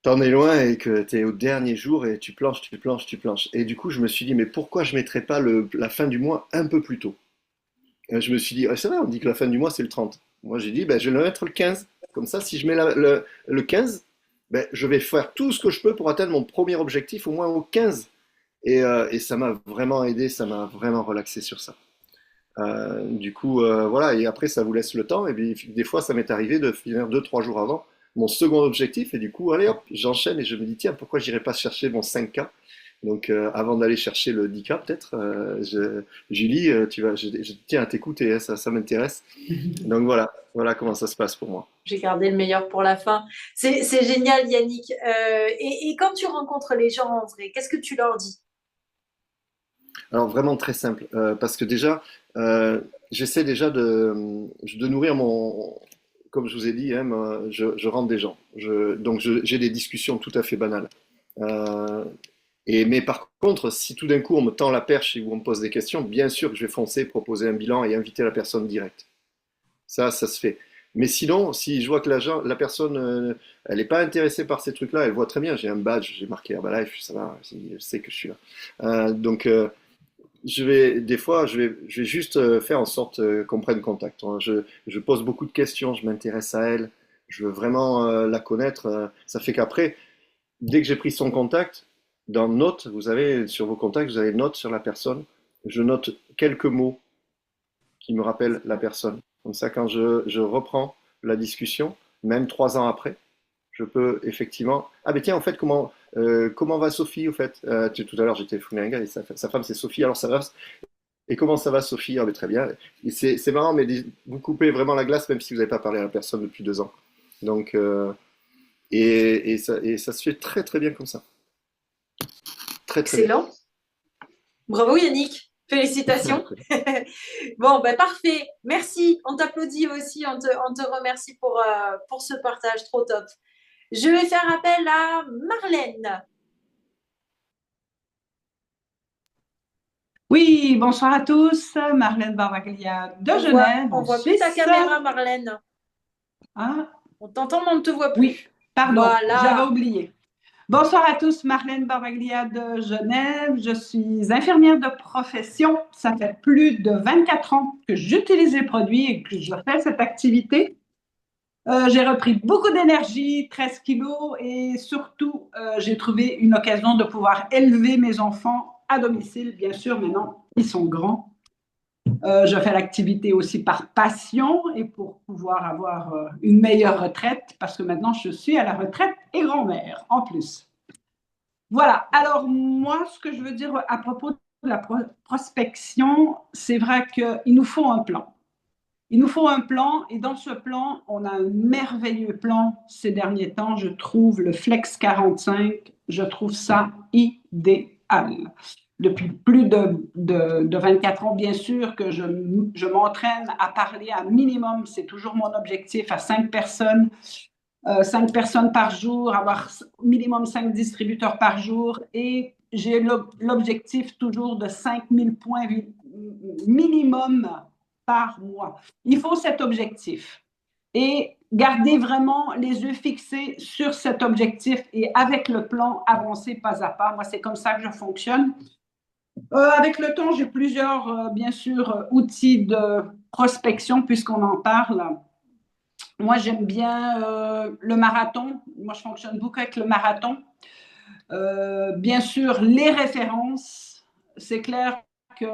t'en es loin et que tu es au dernier jour et tu planches, tu planches, tu planches. Et du coup, je me suis dit, mais pourquoi je ne mettrais pas la fin du mois un peu plus tôt? Je me suis dit, ah, c'est vrai, on dit que la fin du mois, c'est le 30. Moi, j'ai dit, ben, je vais le mettre le 15. Comme ça, si je mets le 15, ben, je vais faire tout ce que je peux pour atteindre mon premier objectif au moins au 15. Et ça m'a vraiment aidé, ça m'a vraiment relaxé sur ça. Du coup, voilà, et après, ça vous laisse le temps. Et puis, des fois, ça m'est arrivé de finir 2, 3 jours avant mon second objectif. Et du coup, allez hop, j'enchaîne et je me dis, tiens, pourquoi j'irai pas chercher mon 5K? Donc, avant d'aller chercher le 10K, peut-être, Julie, je tiens à t'écouter, hein, ça m'intéresse. Donc, voilà comment ça se passe pour moi. J'ai gardé le meilleur pour la fin. C'est génial, Yannick. Et quand tu rencontres les gens en vrai, qu'est-ce que tu leur dis? Alors, vraiment très simple, parce que déjà, j'essaie déjà de nourrir comme je vous ai dit, hein, je rentre des gens. Donc, j'ai des discussions tout à fait banales. Euh, mais par contre, si tout d'un coup on me tend la perche et où on me pose des questions, bien sûr que je vais foncer, proposer un bilan et inviter la personne directe. Ça se fait. Mais sinon, si je vois que la personne, elle n'est pas intéressée par ces trucs-là, elle voit très bien, j'ai un badge, j'ai marqué Herbalife, ça va, je sais que je suis là. Donc, des fois, je vais juste faire en sorte qu'on prenne contact, hein. Je pose beaucoup de questions, je m'intéresse à elle, je veux vraiment la connaître. Ça fait qu'après, dès que j'ai pris son contact, dans notes, vous avez sur vos contacts, vous avez notes sur la personne. Je note quelques mots qui me rappellent la personne. Comme ça, quand je reprends la discussion, même 3 ans après, je peux effectivement. Ah, mais tiens, en fait, comment va Sophie, au fait? Tout à l'heure, j'étais Fulinga et sa femme, c'est Sophie. Alors, ça va. Et comment ça va, Sophie? Ah, mais très bien. Et c'est marrant, mais vous coupez vraiment la glace, même si vous n'avez pas parlé à la personne depuis 2 ans. Donc, ça se fait très, très bien comme ça. Très, très bien. Excellent. Bravo, Yannick. Félicitations. Bon, ben parfait. Merci. On t'applaudit aussi. On te remercie pour ce partage. Trop top. Je vais faire appel à Marlène. Oui, bonsoir à tous. Marlène Barbaglia de Genève, On en voit plus ta Suisse. caméra, Marlène. Ah, On t'entend, mais on ne te voit plus. oui, pardon, Voilà. j'avais oublié. Bonsoir à tous, Marlène Barbaglia de Genève. Je suis infirmière de profession. Ça fait plus de 24 ans que j'utilise les produits et que je fais cette activité. J'ai repris beaucoup d'énergie, 13 kilos, et surtout, j'ai trouvé une occasion de pouvoir élever mes enfants à domicile. Bien sûr, maintenant, ils sont grands. Je fais l'activité aussi par passion et pour pouvoir avoir une meilleure retraite, parce que maintenant, je suis à la retraite et grand-mère en plus. Voilà. Alors, moi, ce que je veux dire à propos de la prospection, c'est vrai qu'il nous faut un plan. Il nous faut un plan et dans ce plan, on a un merveilleux plan ces derniers temps. Je trouve le Flex 45, je trouve ça idéal. depuis plus de 24 ans, bien sûr, que je m'entraîne à parler à minimum, c'est toujours mon objectif, à 5 personnes par jour, avoir minimum 5 distributeurs par jour et j'ai l'objectif toujours de 5000 points minimum par mois. Il faut cet objectif et garder vraiment les yeux fixés sur cet objectif et avec le plan, avancer pas à pas. Moi, c'est comme ça que je fonctionne. Avec le temps, j'ai plusieurs, bien sûr, outils de prospection puisqu'on en parle. Moi, j'aime bien le marathon. Moi, je fonctionne beaucoup avec le marathon. Bien sûr, les références. C'est clair que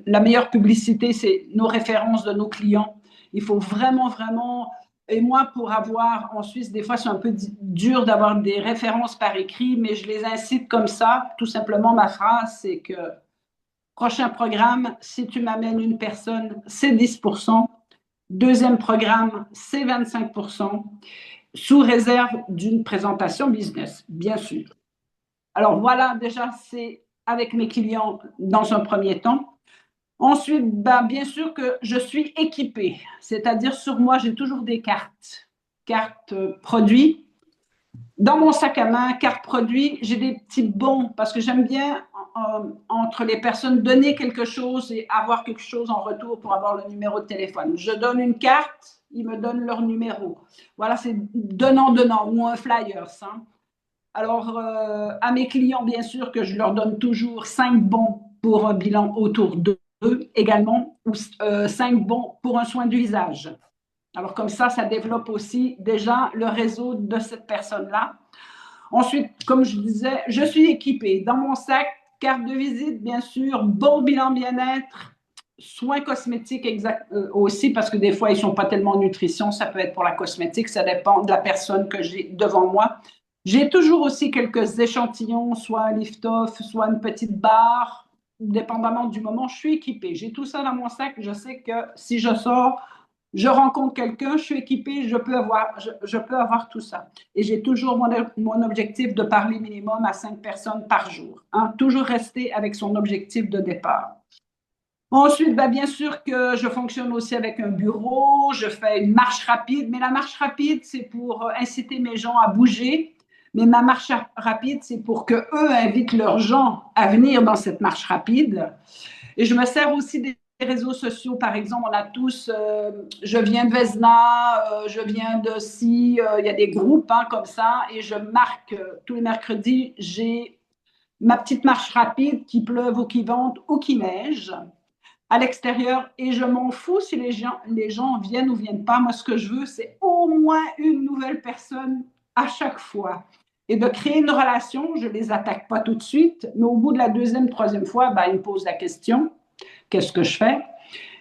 la meilleure publicité, c'est nos références de nos clients. Il faut vraiment, vraiment. Et moi, pour avoir en Suisse, des fois, c'est un peu dur d'avoir des références par écrit, mais je les incite comme ça. Tout simplement, ma phrase, c'est que prochain programme, si tu m'amènes une personne, c'est 10%. Deuxième programme, c'est 25%, sous réserve d'une présentation business, bien sûr. Alors voilà, déjà, c'est avec mes clients dans un premier temps. Ensuite, bien sûr que je suis équipée, c'est-à-dire sur moi, j'ai toujours des cartes produits. Dans mon sac à main, carte produit, j'ai des petits bons parce que j'aime bien entre les personnes donner quelque chose et avoir quelque chose en retour pour avoir le numéro de téléphone. Je donne une carte, ils me donnent leur numéro. Voilà, c'est donnant-donnant ou un flyer. Hein. Alors, à mes clients, bien sûr que je leur donne toujours 5 bons pour un bilan autour d'eux également ou 5 bons pour un soin du visage. Alors comme ça développe aussi déjà le réseau de cette personne-là. Ensuite, comme je disais, je suis équipée. Dans mon sac, carte de visite, bien sûr, bon bilan bien-être, soins cosmétiques aussi, parce que des fois, ils ne sont pas tellement en nutrition, ça peut être pour la cosmétique, ça dépend de la personne que j'ai devant moi. J'ai toujours aussi quelques échantillons, soit un lift-off, soit une petite barre, dépendamment du moment, je suis équipée. J'ai tout ça dans mon sac, je sais que si je sors, je rencontre quelqu'un, je suis équipée, je peux avoir tout ça. Et j'ai toujours mon objectif de parler minimum à 5 personnes par jour. Hein, toujours rester avec son objectif de départ. Ensuite, bien sûr que je fonctionne aussi avec un bureau, je fais une marche rapide, mais la marche rapide, c'est pour inciter mes gens à bouger. Mais ma marche rapide, c'est pour qu'eux invitent leurs gens à venir dans cette marche rapide. Et je me sers aussi des réseaux sociaux, par exemple, on a tous, je viens de Vesna, je viens de ci, il y a des groupes comme ça, et je marque tous les mercredis, j'ai ma petite marche rapide, qu'il pleuve ou qu'il vente ou qu'il neige, à l'extérieur, et je m'en fous si les gens viennent ou viennent pas. Moi, ce que je veux, c'est au moins une nouvelle personne à chaque fois. Et de créer une relation, je ne les attaque pas tout de suite, mais au bout de la deuxième, troisième fois, ils me posent la question. Qu'est-ce que je fais?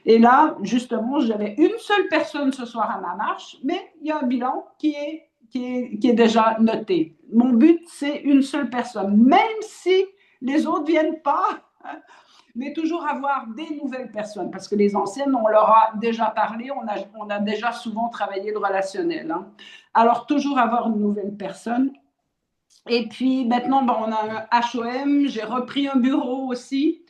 Et là, justement, j'avais une seule personne ce soir à ma marche, mais il y a un bilan qui est déjà noté. Mon but, c'est une seule personne, même si les autres ne viennent pas, mais toujours avoir des nouvelles personnes, parce que les anciennes, on leur a déjà parlé, on a déjà souvent travaillé le relationnel. Hein. Alors, toujours avoir une nouvelle personne. Et puis, maintenant, on a un HOM, j'ai repris un bureau aussi,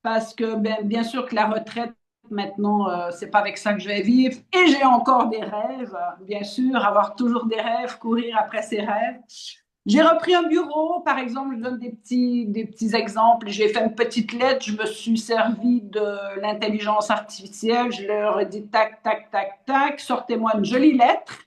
parce que bien sûr que la retraite, maintenant, c'est pas avec ça que je vais vivre. Et j'ai encore des rêves, bien sûr, avoir toujours des rêves, courir après ses rêves. J'ai repris un bureau, par exemple, je donne des petits exemples. J'ai fait une petite lettre, je me suis servi de l'intelligence artificielle, je leur ai dit tac, tac, tac, tac, sortez-moi une jolie lettre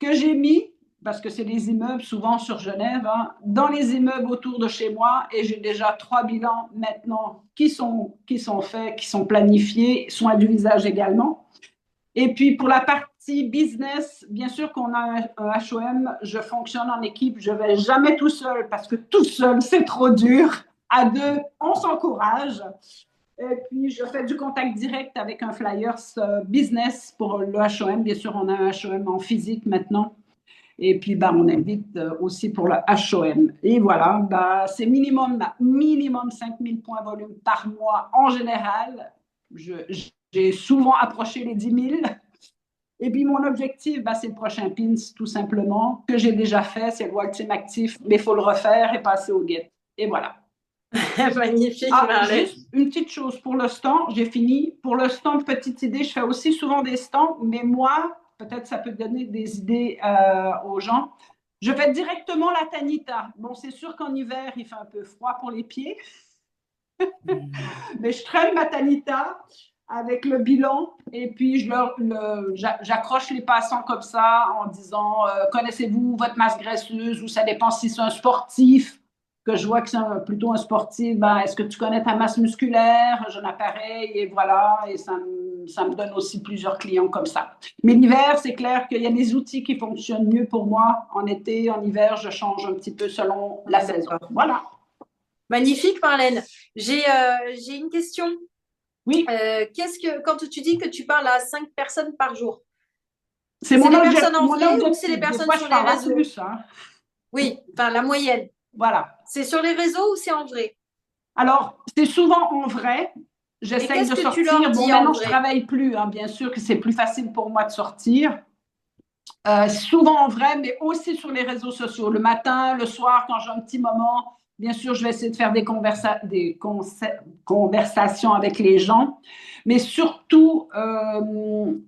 que j'ai mis, parce que c'est des immeubles souvent sur Genève, dans les immeubles autour de chez moi, et j'ai déjà 3 bilans maintenant qui sont faits, qui sont planifiés, soins du visage également. Et puis pour la partie business, bien sûr qu'on a un HOM, je fonctionne en équipe, je ne vais jamais tout seul, parce que tout seul, c'est trop dur. À 2, on s'encourage. Et puis, je fais du contact direct avec un flyers business pour le HOM. Bien sûr, on a un HOM en physique maintenant. Et puis, on invite aussi pour le HOM. Et voilà, c'est minimum 5000 points volume par mois en général. J'ai souvent approché les 10 000. Et puis, mon objectif, c'est le prochain PINS, tout simplement, que j'ai déjà fait. C'est le World Team Actif, mais il faut le refaire et passer au GET. Et voilà. Magnifique, Ah, Marlène. juste une petite chose pour le stand, j'ai fini. Pour le stand, petite idée, je fais aussi souvent des stands, mais moi, peut-être ça peut donner des idées aux gens. Je fais directement la tanita. Bon, c'est sûr qu'en hiver, il fait un peu froid pour les pieds, mais je traîne ma tanita avec le bilan et puis j'accroche les passants comme ça en disant connaissez-vous votre masse graisseuse ou ça dépend si c'est un sportif que je vois que c'est plutôt un sportif, ben, est-ce que tu connais ta masse musculaire? J'ai un appareil et voilà, et ça me donne aussi plusieurs clients comme ça. Mais l'hiver, c'est clair qu'il y a des outils qui fonctionnent mieux pour moi. En été, en hiver, je change un petit peu selon la saison. Voilà. Magnifique, Marlène. J'ai une question. Oui, Quand tu dis que tu parles à 5 personnes par jour, c'est c'est mon, les personnes en mon vrai ou objectif. c'est les Des personnes fois, sur je les parle à réseaux? plus. Hein. Oui, enfin la moyenne. Voilà. C'est sur les réseaux ou c'est en vrai? Alors, c'est souvent en vrai. Et J'essaye qu'est-ce de que tu leur sortir. Bon, dis en maintenant, je vrai? travaille plus. Hein, bien sûr que c'est plus facile pour moi de sortir. Souvent en vrai, mais aussi sur les réseaux sociaux. Le matin, le soir, quand j'ai un petit moment, bien sûr, je vais essayer de faire conversations avec les gens. Mais surtout, bon,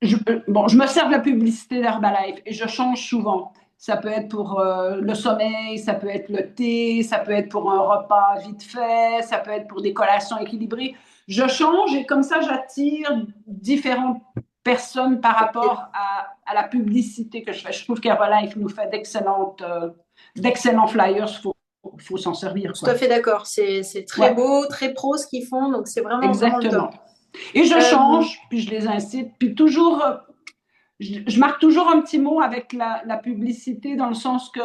je me sers de la publicité d'Herbalife et je change souvent. Ça peut être pour le sommeil, ça peut être le thé, ça peut être pour un repas vite fait, ça peut être pour des collations équilibrées. Je change et comme ça, j'attire différentes personnes par rapport à la publicité que je fais. Je trouve qu'Herbalife nous fait d'excellents flyers. Faut s'en servir. Tout Quoi. à fait d'accord. C'est très Ouais, beau, très pro ce qu'ils font, donc c'est vraiment, vraiment le top. exactement. Et je Euh, change, puis je les incite, puis toujours, je marque toujours un petit mot avec la publicité dans le sens que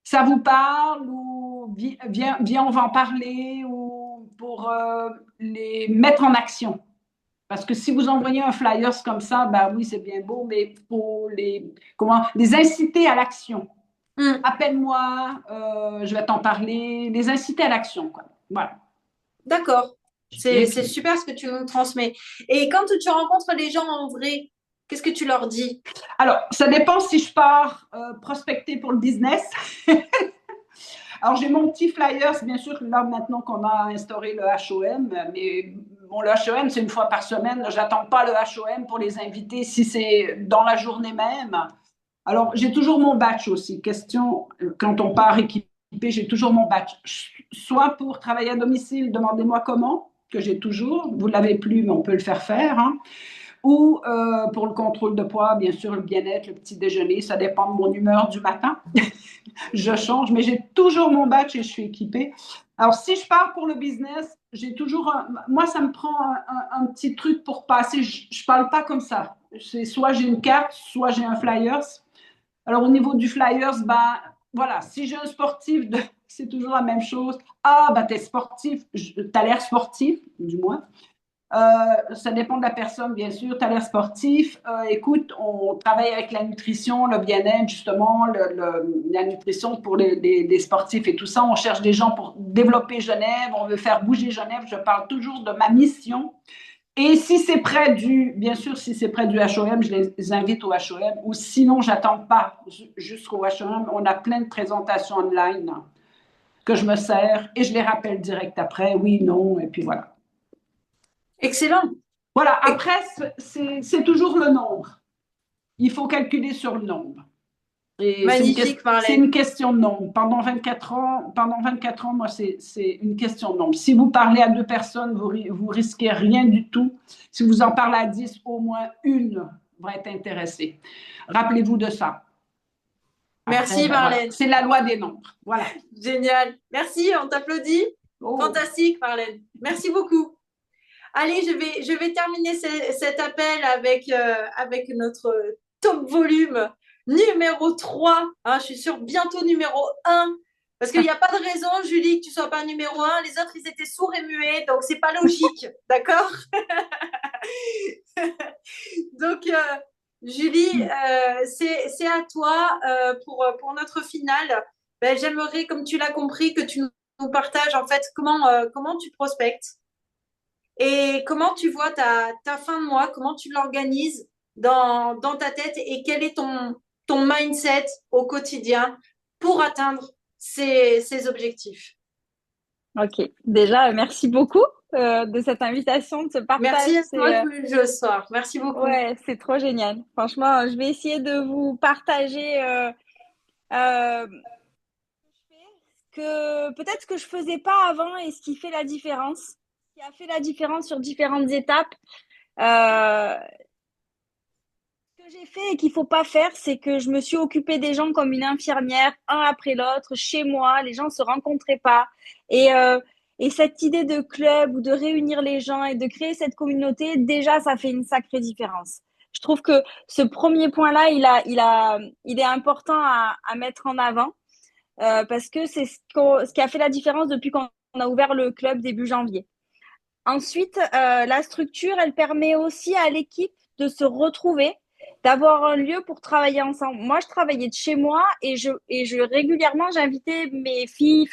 ça vous parle ou viens, on va en parler ou pour les mettre en action. Parce que si vous envoyez un flyers comme ça, ben oui, c'est bien beau, mais il faut les inciter à l'action. Appelle-moi, je vais t'en parler, les inciter à l'action. Quoi. Voilà. d'accord. C'est puis, super ce que tu nous transmets. Et quand tu rencontres les gens en vrai, qu'est-ce que tu leur dis? alors, ça dépend si je pars prospecter pour le business. Alors, j'ai mon petit flyers, bien sûr, là, maintenant qu'on a instauré le HOM, mais bon, le HOM, c'est une fois par semaine. J'attends pas le HOM pour les inviter si c'est dans la journée même. Alors, j'ai toujours mon batch aussi. Question, quand on part équipé, j'ai toujours mon batch. Soit pour travailler à domicile, demandez-moi comment, que j'ai toujours. Vous ne l'avez plus, mais on peut le faire. Hein. Ou pour le contrôle de poids, bien sûr, le bien-être, le petit déjeuner, ça dépend de mon humeur du matin. Je change, mais j'ai toujours mon batch et je suis équipée. Alors, si je pars pour le business, j'ai toujours moi, ça me prend un petit truc pour passer. Je ne parle pas comme ça. C'est soit j'ai une carte, soit j'ai un flyers. Alors, au niveau du flyers, ben, voilà, si j'ai un sportif, c'est toujours la même chose. Ah, ben, t'es sportif, t'as l'air sportif, du moins. Ça dépend de la personne, bien sûr. Tu as l'air sportif. Écoute, on travaille avec la nutrition, le bien-être, justement, la nutrition pour les sportifs et tout ça. On cherche des gens pour développer Genève. On veut faire bouger Genève. Je parle toujours de ma mission. Et si c'est près bien sûr, si c'est près du HOM, je les invite au HOM. Ou sinon, j'attends pas jusqu'au HOM. On a plein de présentations online que je me sers et je les rappelle direct après. Oui, non, et puis voilà. Excellent. Voilà, après, c'est toujours le nombre. Il faut calculer sur le nombre. Et Magnifique, Marlène. C'est une question de nombre. Pendant 24 ans, moi, c'est une question de nombre. Si vous parlez à 2 personnes, vous risquez rien du tout. Si vous en parlez à 10, au moins une va être intéressée. Rappelez-vous de ça. Après, merci, Marlène. Voilà. C'est la loi des nombres. Voilà. Génial. Merci, on t'applaudit. Oh. Fantastique, Marlène. Merci beaucoup. Allez, je vais terminer cet appel avec notre top volume numéro 3. Hein, je suis sûre bientôt numéro 1. Parce qu'il n'y a pas de raison, Julie, que tu ne sois pas numéro 1. Les autres, ils étaient sourds et muets, donc c'est pas logique. D'accord. Donc, Julie, c'est à toi pour notre finale. Ben, j'aimerais, comme tu l'as compris, que tu nous partages en fait comment tu prospectes. Et comment tu vois ta fin de mois, comment tu l'organises dans ta tête et quel est ton mindset au quotidien pour atteindre ses objectifs. Ok. Déjà, merci beaucoup de cette invitation, de ce partage. Merci à toi ce soir. Merci beaucoup. Ouais, c'est trop génial. Franchement, je vais essayer de vous partager euh, que peut-être ce que je faisais pas avant et ce qui fait la différence, ce qui a fait la différence sur différentes étapes. Euh, Ce que j'ai fait et qu'il faut pas faire, c'est que je me suis occupée des gens comme une infirmière, un après l'autre, chez moi. Les gens se rencontraient pas. Et, euh, et cette idée de club ou de réunir les gens et de créer cette communauté, déjà, ça fait une sacrée différence. Je trouve que ce premier point-là, il est important à mettre en avant parce que c'est ce qui a fait la différence depuis qu'on a ouvert le club début janvier. Ensuite, la structure, elle permet aussi à l'équipe de se retrouver, d'avoir un lieu pour travailler ensemble. Moi, je travaillais de chez moi et régulièrement, j'invitais mes filles,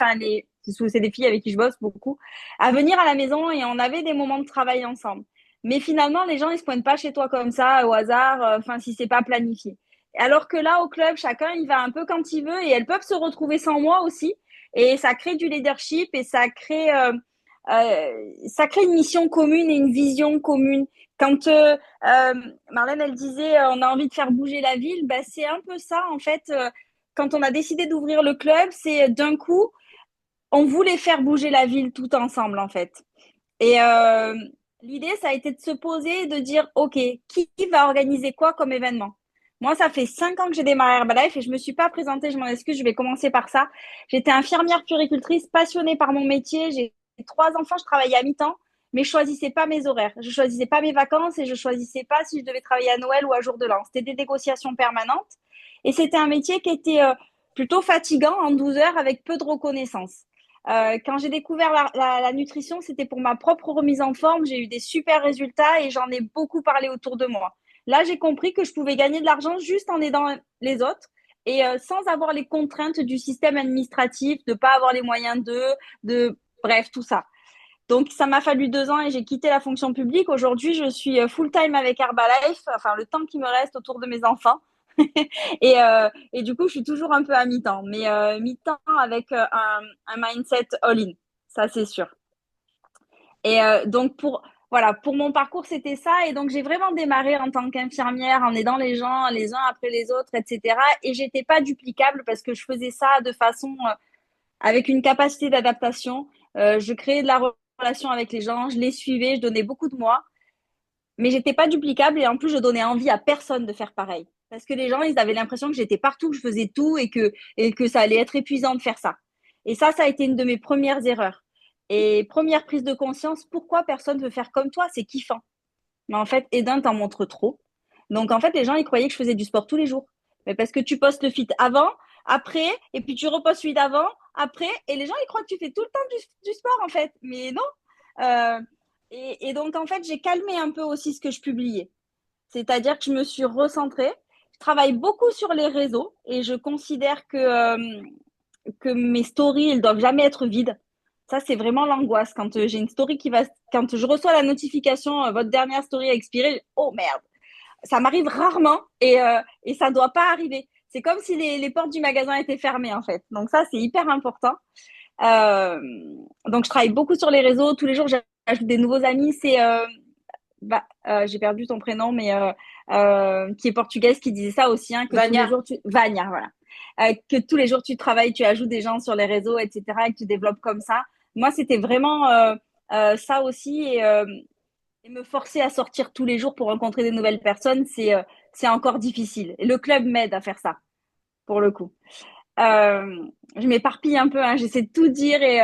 c'est des filles avec qui je bosse beaucoup, à venir à la maison et on avait des moments de travail ensemble. Mais finalement, les gens, ils se pointent pas chez toi comme ça, au hasard, si c'est pas planifié. Alors que là, au club, chacun, il va un peu quand il veut et elles peuvent se retrouver sans moi aussi. Et ça crée du leadership et ça crée une mission commune et une vision commune. Quand Marlène, elle disait on a envie de faire bouger la ville, bah, c'est un peu ça en fait. Quand on a décidé d'ouvrir le club, c'est d'un coup, on voulait faire bouger la ville tout ensemble en fait. Et l'idée, ça a été de se poser et de dire, OK, qui va organiser quoi comme événement? Moi, ça fait 5 ans que j'ai démarré Herbalife et je me suis pas présentée, je m'en excuse, je vais commencer par ça. J'étais infirmière puéricultrice, passionnée par mon métier. J'ai 3 enfants, je travaillais à mi-temps, mais je choisissais pas mes horaires. Je choisissais pas mes vacances et je choisissais pas si je devais travailler à Noël ou à jour de l'an. C'était des négociations permanentes et c'était un métier qui était plutôt fatigant en 12 heures avec peu de reconnaissance. Quand j'ai découvert la nutrition, c'était pour ma propre remise en forme. J'ai eu des super résultats et j'en ai beaucoup parlé autour de moi. Là, j'ai compris que je pouvais gagner de l'argent juste en aidant les autres et sans avoir les contraintes du système administratif, de pas avoir les moyens bref, tout ça. Donc, ça m'a fallu 2 ans et j'ai quitté la fonction publique. Aujourd'hui, je suis full-time avec Herbalife, enfin, le temps qui me reste autour de mes enfants. Et du coup, je suis toujours un peu à mi-temps, mais mi-temps avec un mindset all-in, ça c'est sûr. Et donc voilà, pour mon parcours, c'était ça. Et donc, j'ai vraiment démarré en tant qu'infirmière, en aidant les gens les uns après les autres, etc. Et j'étais pas duplicable parce que je faisais ça de façon avec une capacité d'adaptation. Je créais de la relation avec les gens, je les suivais, je donnais beaucoup de moi. Mais j'étais pas duplicable et en plus, je donnais envie à personne de faire pareil. Parce que les gens, ils avaient l'impression que j'étais partout, que je faisais tout et que ça allait être épuisant de faire ça. Et ça a été une de mes premières erreurs. Et première prise de conscience, pourquoi personne veut faire comme toi? C'est kiffant. Mais en fait, Eden t'en montre trop. Donc en fait, les gens, ils croyaient que je faisais du sport tous les jours. Mais parce que tu postes le fit avant, après, et puis tu repostes celui d'avant, après, et les gens, ils croient que tu fais tout le temps du sport en fait. Mais non. Euh, et donc, en fait, j'ai calmé un peu aussi ce que je publiais. C'est-à-dire que je me suis recentrée. Je travaille beaucoup sur les réseaux et je considère que mes stories, elles doivent jamais être vides. Ça, c'est vraiment l'angoisse. Quand j'ai une story quand je reçois la notification, votre dernière story a expiré, oh merde. Ça m'arrive rarement et ça doit pas arriver. C'est comme si les portes du magasin étaient fermées, en fait. Donc ça, c'est hyper important. Euh, donc, je travaille beaucoup sur les réseaux. Tous les jours, j'ajoute des nouveaux amis. J'ai perdu ton prénom, mais qui est portugaise, qui disait ça aussi, hein, que Vania. tous les jours, Vania, voilà. Que tous les jours tu travailles, tu ajoutes des gens sur les réseaux, etc., et que tu développes comme ça. Moi, c'était vraiment ça aussi, et me forcer à sortir tous les jours pour rencontrer des nouvelles personnes, c'est encore difficile. Et le club m'aide à faire ça, pour le coup. Je m'éparpille un peu, hein, j'essaie de tout dire et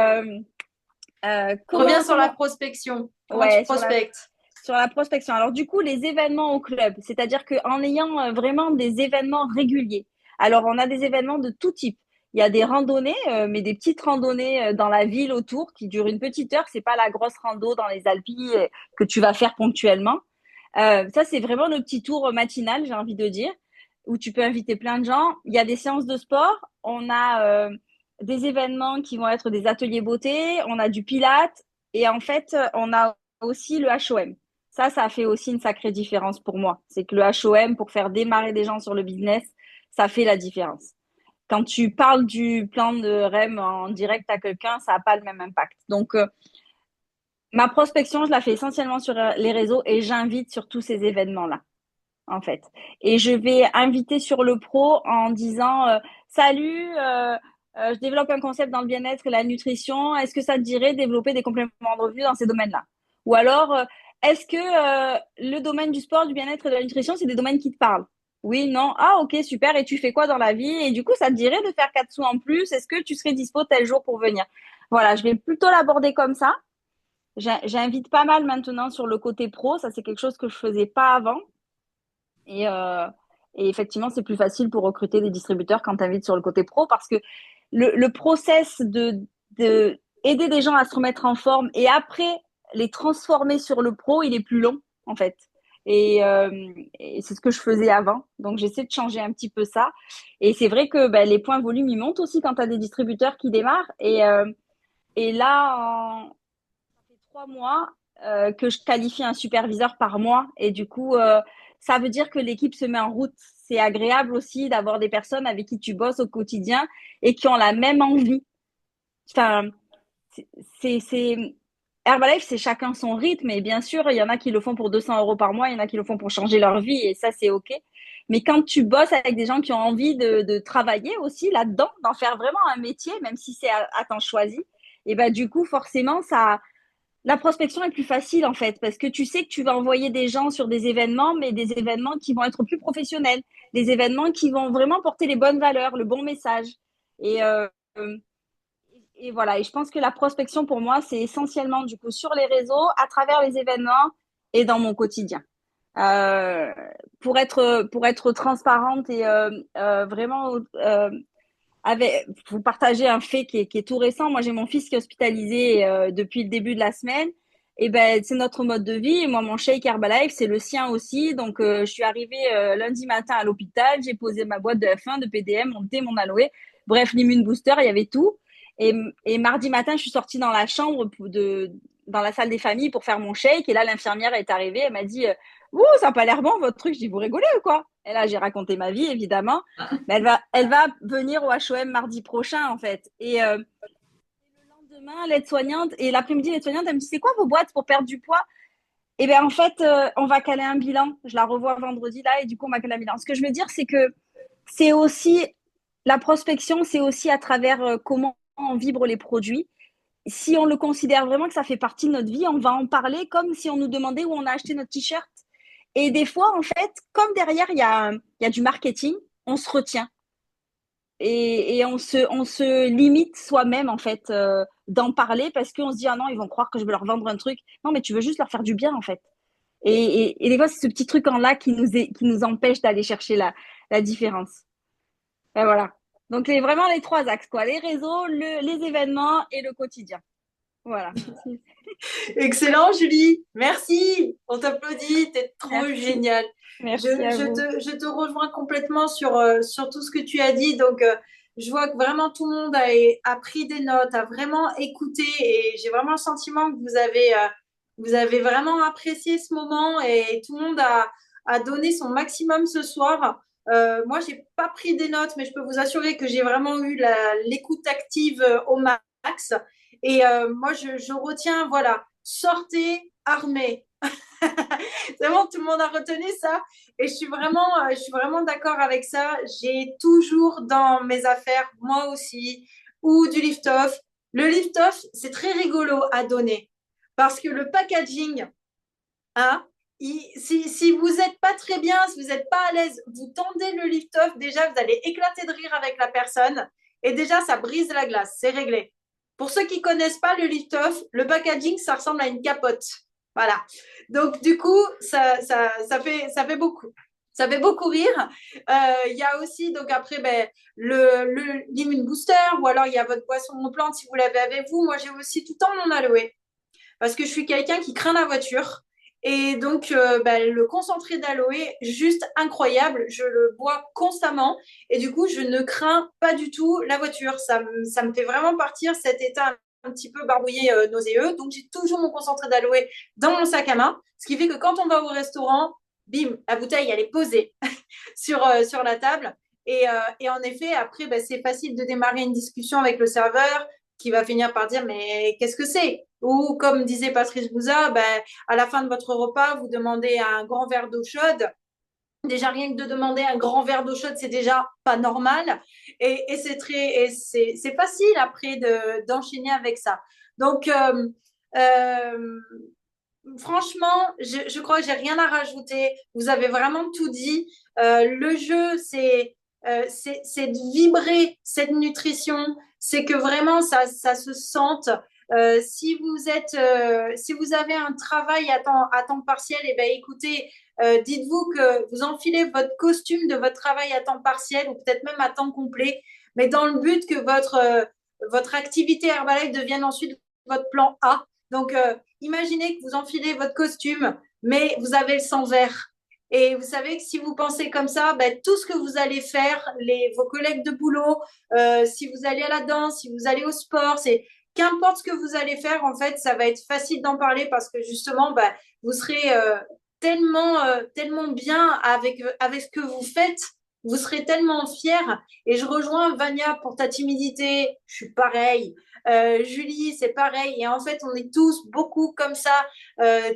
Reviens sur la prospection. Comment tu prospectes? Sur la prospection. Alors du coup, les événements au club, c'est-à-dire qu'en ayant vraiment des événements réguliers. Alors on a des événements de tout type. Il y a des randonnées, mais des petites randonnées dans la ville autour qui durent une petite heure. C'est pas la grosse rando dans les Alpes que tu vas faire ponctuellement. Ça, c'est vraiment le petit tour matinal, j'ai envie de dire, où tu peux inviter plein de gens. Il y a des séances de sport. On a des événements qui vont être des ateliers beauté. On a du pilates. Et en fait, on a aussi le HOM. Ça a fait aussi une sacrée différence pour moi. C'est que le HOM, pour faire démarrer des gens sur le business, ça fait la différence. quand tu parles du plan de REM en direct à quelqu'un, ça n'a pas le même impact. Donc, ma prospection, je la fais essentiellement sur les réseaux et j'invite sur tous ces événements-là, en fait. Et je vais inviter sur le pro en disant salut, je développe un concept dans le bien-être et la nutrition. Est-ce que ça te dirait de développer des compléments de revenu dans ces domaines-là? Ou alors, est-ce que le domaine du sport, du bien-être et de la nutrition, c'est des domaines qui te parlent? Oui, non. Ah, ok, super. Et tu fais quoi dans la vie? Et du coup, ça te dirait de faire 4 sous en plus? Est-ce que tu serais dispo tel jour pour venir? Voilà, je vais plutôt l'aborder comme ça. J'invite pas mal maintenant sur le côté pro. Ça, c'est quelque chose que je faisais pas avant. Et, euh, et effectivement, c'est plus facile pour recruter des distributeurs quand tu invites sur le côté pro parce que le process de aider des gens à se remettre en forme et après les transformer sur le pro, il est plus long en fait. Et c'est ce que je faisais avant. Donc, j'essaie de changer un petit peu ça. Et c'est vrai que ben, les points volume, ils montent aussi quand tu as des distributeurs qui démarrent. Et là, ça fait 3 mois que je qualifie un superviseur par mois. Et du coup, ça veut dire que l'équipe se met en route. C'est agréable aussi d'avoir des personnes avec qui tu bosses au quotidien et qui ont la même envie. Enfin, c'est Herbalife, c'est chacun son rythme. Et bien sûr, il y en a qui le font pour 200 euros par mois, il y en a qui le font pour changer leur vie. Et ça, c'est OK. Mais quand tu bosses avec des gens qui ont envie de travailler aussi là-dedans, d'en faire vraiment un métier, même si c'est à temps choisi, et ben du coup, forcément, la prospection est plus facile en fait, parce que tu sais que tu vas envoyer des gens sur des événements, mais des événements qui vont être plus professionnels, des événements qui vont vraiment porter les bonnes valeurs, le bon message. Et, euh, et voilà, et je pense que la prospection pour moi, c'est essentiellement du coup sur les réseaux, à travers les événements et dans mon quotidien. Euh, pour être transparente et vraiment vous partagez un fait qui est tout récent. Moi, j'ai mon fils qui est hospitalisé depuis le début de la semaine. Et ben, c'est notre mode de vie. Et moi, mon shake Herbalife, c'est le sien aussi. Donc, je suis arrivée lundi matin à l'hôpital. J'ai posé ma boîte de F1, de PDM, mon thé, mon aloe. Bref, l'immune booster, il y avait tout. Et mardi matin, je suis sortie dans la chambre dans la salle des familles pour faire mon shake. Et là, l'infirmière est arrivée. Elle m'a dit, ouh, ça n'a pas l'air bon, votre truc. Je dis, vous rigolez ou quoi? Et là, j'ai raconté ma vie, évidemment. Mais elle va venir au HOM mardi prochain, en fait. Et le lendemain, l'aide-soignante, et l'après-midi, l'aide-soignante, elle me dit, c'est quoi vos boîtes pour perdre du poids? Et bien, en fait, on va caler un bilan. Je la revois vendredi, là, et du coup, on va caler un bilan. Ce que je veux dire, c'est que c'est aussi, la prospection, c'est aussi à travers comment on vibre les produits. Si on le considère vraiment que ça fait partie de notre vie, on va en parler comme si on nous demandait où on a acheté notre t-shirt. Et des fois, en fait, comme derrière, il y a du marketing, on se retient. Et on se limite soi-même, en fait, d'en parler parce qu'on se dit, ah non, ils vont croire que je vais leur vendre un truc. Non, mais tu veux juste leur faire du bien, en fait. Et des fois, c'est ce petit truc en là qui nous empêche d'aller chercher la différence. Et voilà. Donc, vraiment les 3 axes, quoi. Les réseaux, les événements et le quotidien. Voilà. Excellent, Julie. Merci. On t'applaudit. T'es trop Merci. géniale. Merci à vous. Je te rejoins complètement sur tout ce que tu as dit. Donc, je vois que vraiment tout le monde a pris des notes, a vraiment écouté et j'ai vraiment le sentiment que vous avez vraiment apprécié ce moment et tout le monde a donné son maximum ce soir. Moi, j'ai pas pris des notes, mais je peux vous assurer que j'ai vraiment eu l'écoute active au max. Et moi, je retiens, voilà, sortez armés. C'est bon, tout le monde a retenu ça. Et je suis vraiment d'accord avec ça. J'ai toujours dans mes affaires, moi aussi, ou du lift-off. Le lift-off, c'est très rigolo à donner parce que le packaging, hein, si vous n'êtes pas très bien, si vous n'êtes pas à l'aise, vous tendez le lift-off, déjà, vous allez éclater de rire avec la personne et déjà, ça brise la glace. C'est réglé. Pour ceux qui ne connaissent pas le lift-off, le packaging, ça ressemble à une capote. Voilà. Donc, du coup, ça fait beaucoup. Ça fait beaucoup rire. Il y a aussi, donc après, ben, l'immune booster ou alors il y a votre boisson aux plantes si vous l'avez avec vous. Moi, j'ai aussi tout le temps mon aloe parce que je suis quelqu'un qui craint la voiture. Et donc, ben, le concentré d'aloe, juste incroyable. Je le bois constamment. Et du coup, je ne crains pas du tout la voiture. Ça me fait vraiment partir cet état un petit peu barbouillé, nauséeux. Donc, j'ai toujours mon concentré d'aloe dans mon sac à main. Ce qui fait que quand on va au restaurant, bim, la bouteille, elle est posée sur la table. Et en effet, après, ben, c'est facile de démarrer une discussion avec le serveur qui va finir par dire, mais qu'est-ce que c'est? Ou comme disait Patrice Bouza, ben, à la fin de votre repas, vous demandez un grand verre d'eau chaude. Déjà, rien que de demander un grand verre d'eau chaude, c'est déjà pas normal. Et c'est facile après d'enchaîner avec ça. Donc, euh, franchement, je crois que j'ai rien à rajouter. Vous avez vraiment tout dit. Le jeu, c'est de vibrer cette nutrition. C'est que vraiment, ça se sente. Si vous avez un travail à temps partiel, eh ben, écoutez, dites-vous que vous enfilez votre costume de votre travail à temps partiel ou peut-être même à temps complet, mais dans le but que votre activité Herbalife devienne ensuite votre plan A. Donc, imaginez que vous enfilez votre costume, mais vous avez le sang vert. Et vous savez que si vous pensez comme ça, ben, tout ce que vous allez faire, vos collègues de boulot, si vous allez à la danse, si vous allez au sport, qu'importe ce que vous allez faire, en fait, ça va être facile d'en parler parce que justement, ben, vous serez tellement bien avec ce que vous faites. Vous serez tellement fiers. Et je rejoins Vania pour ta timidité. Je suis pareil. Julie, c'est pareil. Et en fait, on est tous beaucoup comme ça,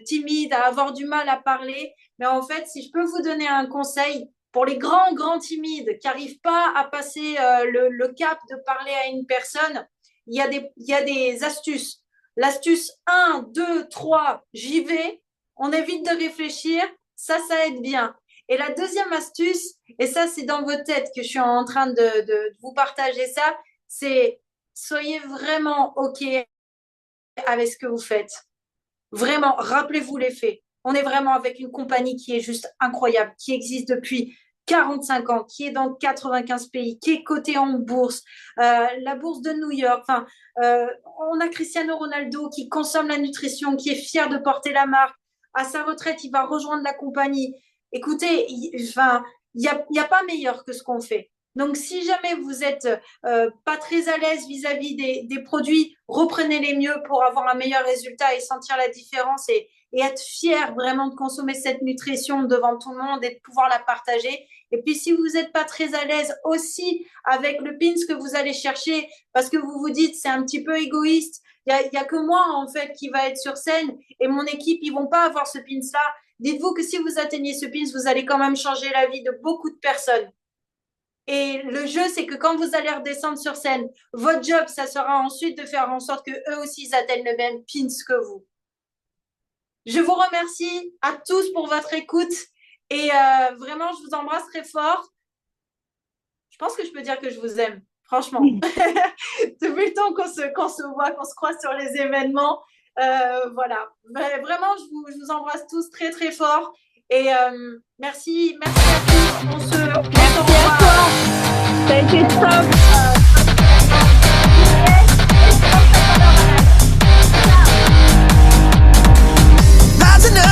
timides, à avoir du mal à parler. Mais en fait, si je peux vous donner un conseil pour les grands timides qui n'arrivent pas à passer le cap de parler à une personne, il y a des astuces. L'astuce 1, 2, 3, j'y vais. On évite de réfléchir. Ça aide bien. Et la deuxième astuce, et ça, c'est dans vos têtes que je suis en train de vous partager ça, c'est soyez vraiment OK avec ce que vous faites. Vraiment, rappelez-vous les faits. On est vraiment avec une compagnie qui est juste incroyable, qui existe depuis 45 ans, qui est dans 95 pays, qui est cotée en bourse, la bourse de New York. Enfin, on a Cristiano Ronaldo qui consomme la nutrition, qui est fier de porter la marque. À sa retraite, il va rejoindre la compagnie. Écoutez, il y a pas meilleur que ce qu'on fait. Donc, si jamais vous êtes pas très à l'aise vis-à-vis des produits, reprenez-les mieux pour avoir un meilleur résultat et sentir la différence et être fier vraiment de consommer cette nutrition devant tout le monde et de pouvoir la partager. Et puis, si vous n'êtes pas très à l'aise aussi avec le pins que vous allez chercher parce que vous vous dites c'est un petit peu égoïste, il y a que moi en fait qui va être sur scène et mon équipe, ils vont pas avoir ce pins-là. Dites-vous que si vous atteignez ce pins, vous allez quand même changer la vie de beaucoup de personnes. Et le jeu, c'est que quand vous allez redescendre sur scène, votre job, ça sera ensuite de faire en sorte que eux aussi ils atteignent le même pins que vous. Je vous remercie à tous pour votre écoute et vraiment, je vous embrasse très fort. Je pense que je peux dire que je vous aime, franchement. Depuis le temps qu'on se voit, qu'on se croise sur les événements, voilà. Mais vraiment, je vous embrasse tous très, très fort. Et merci à tous. On se revoit. Ça a été top.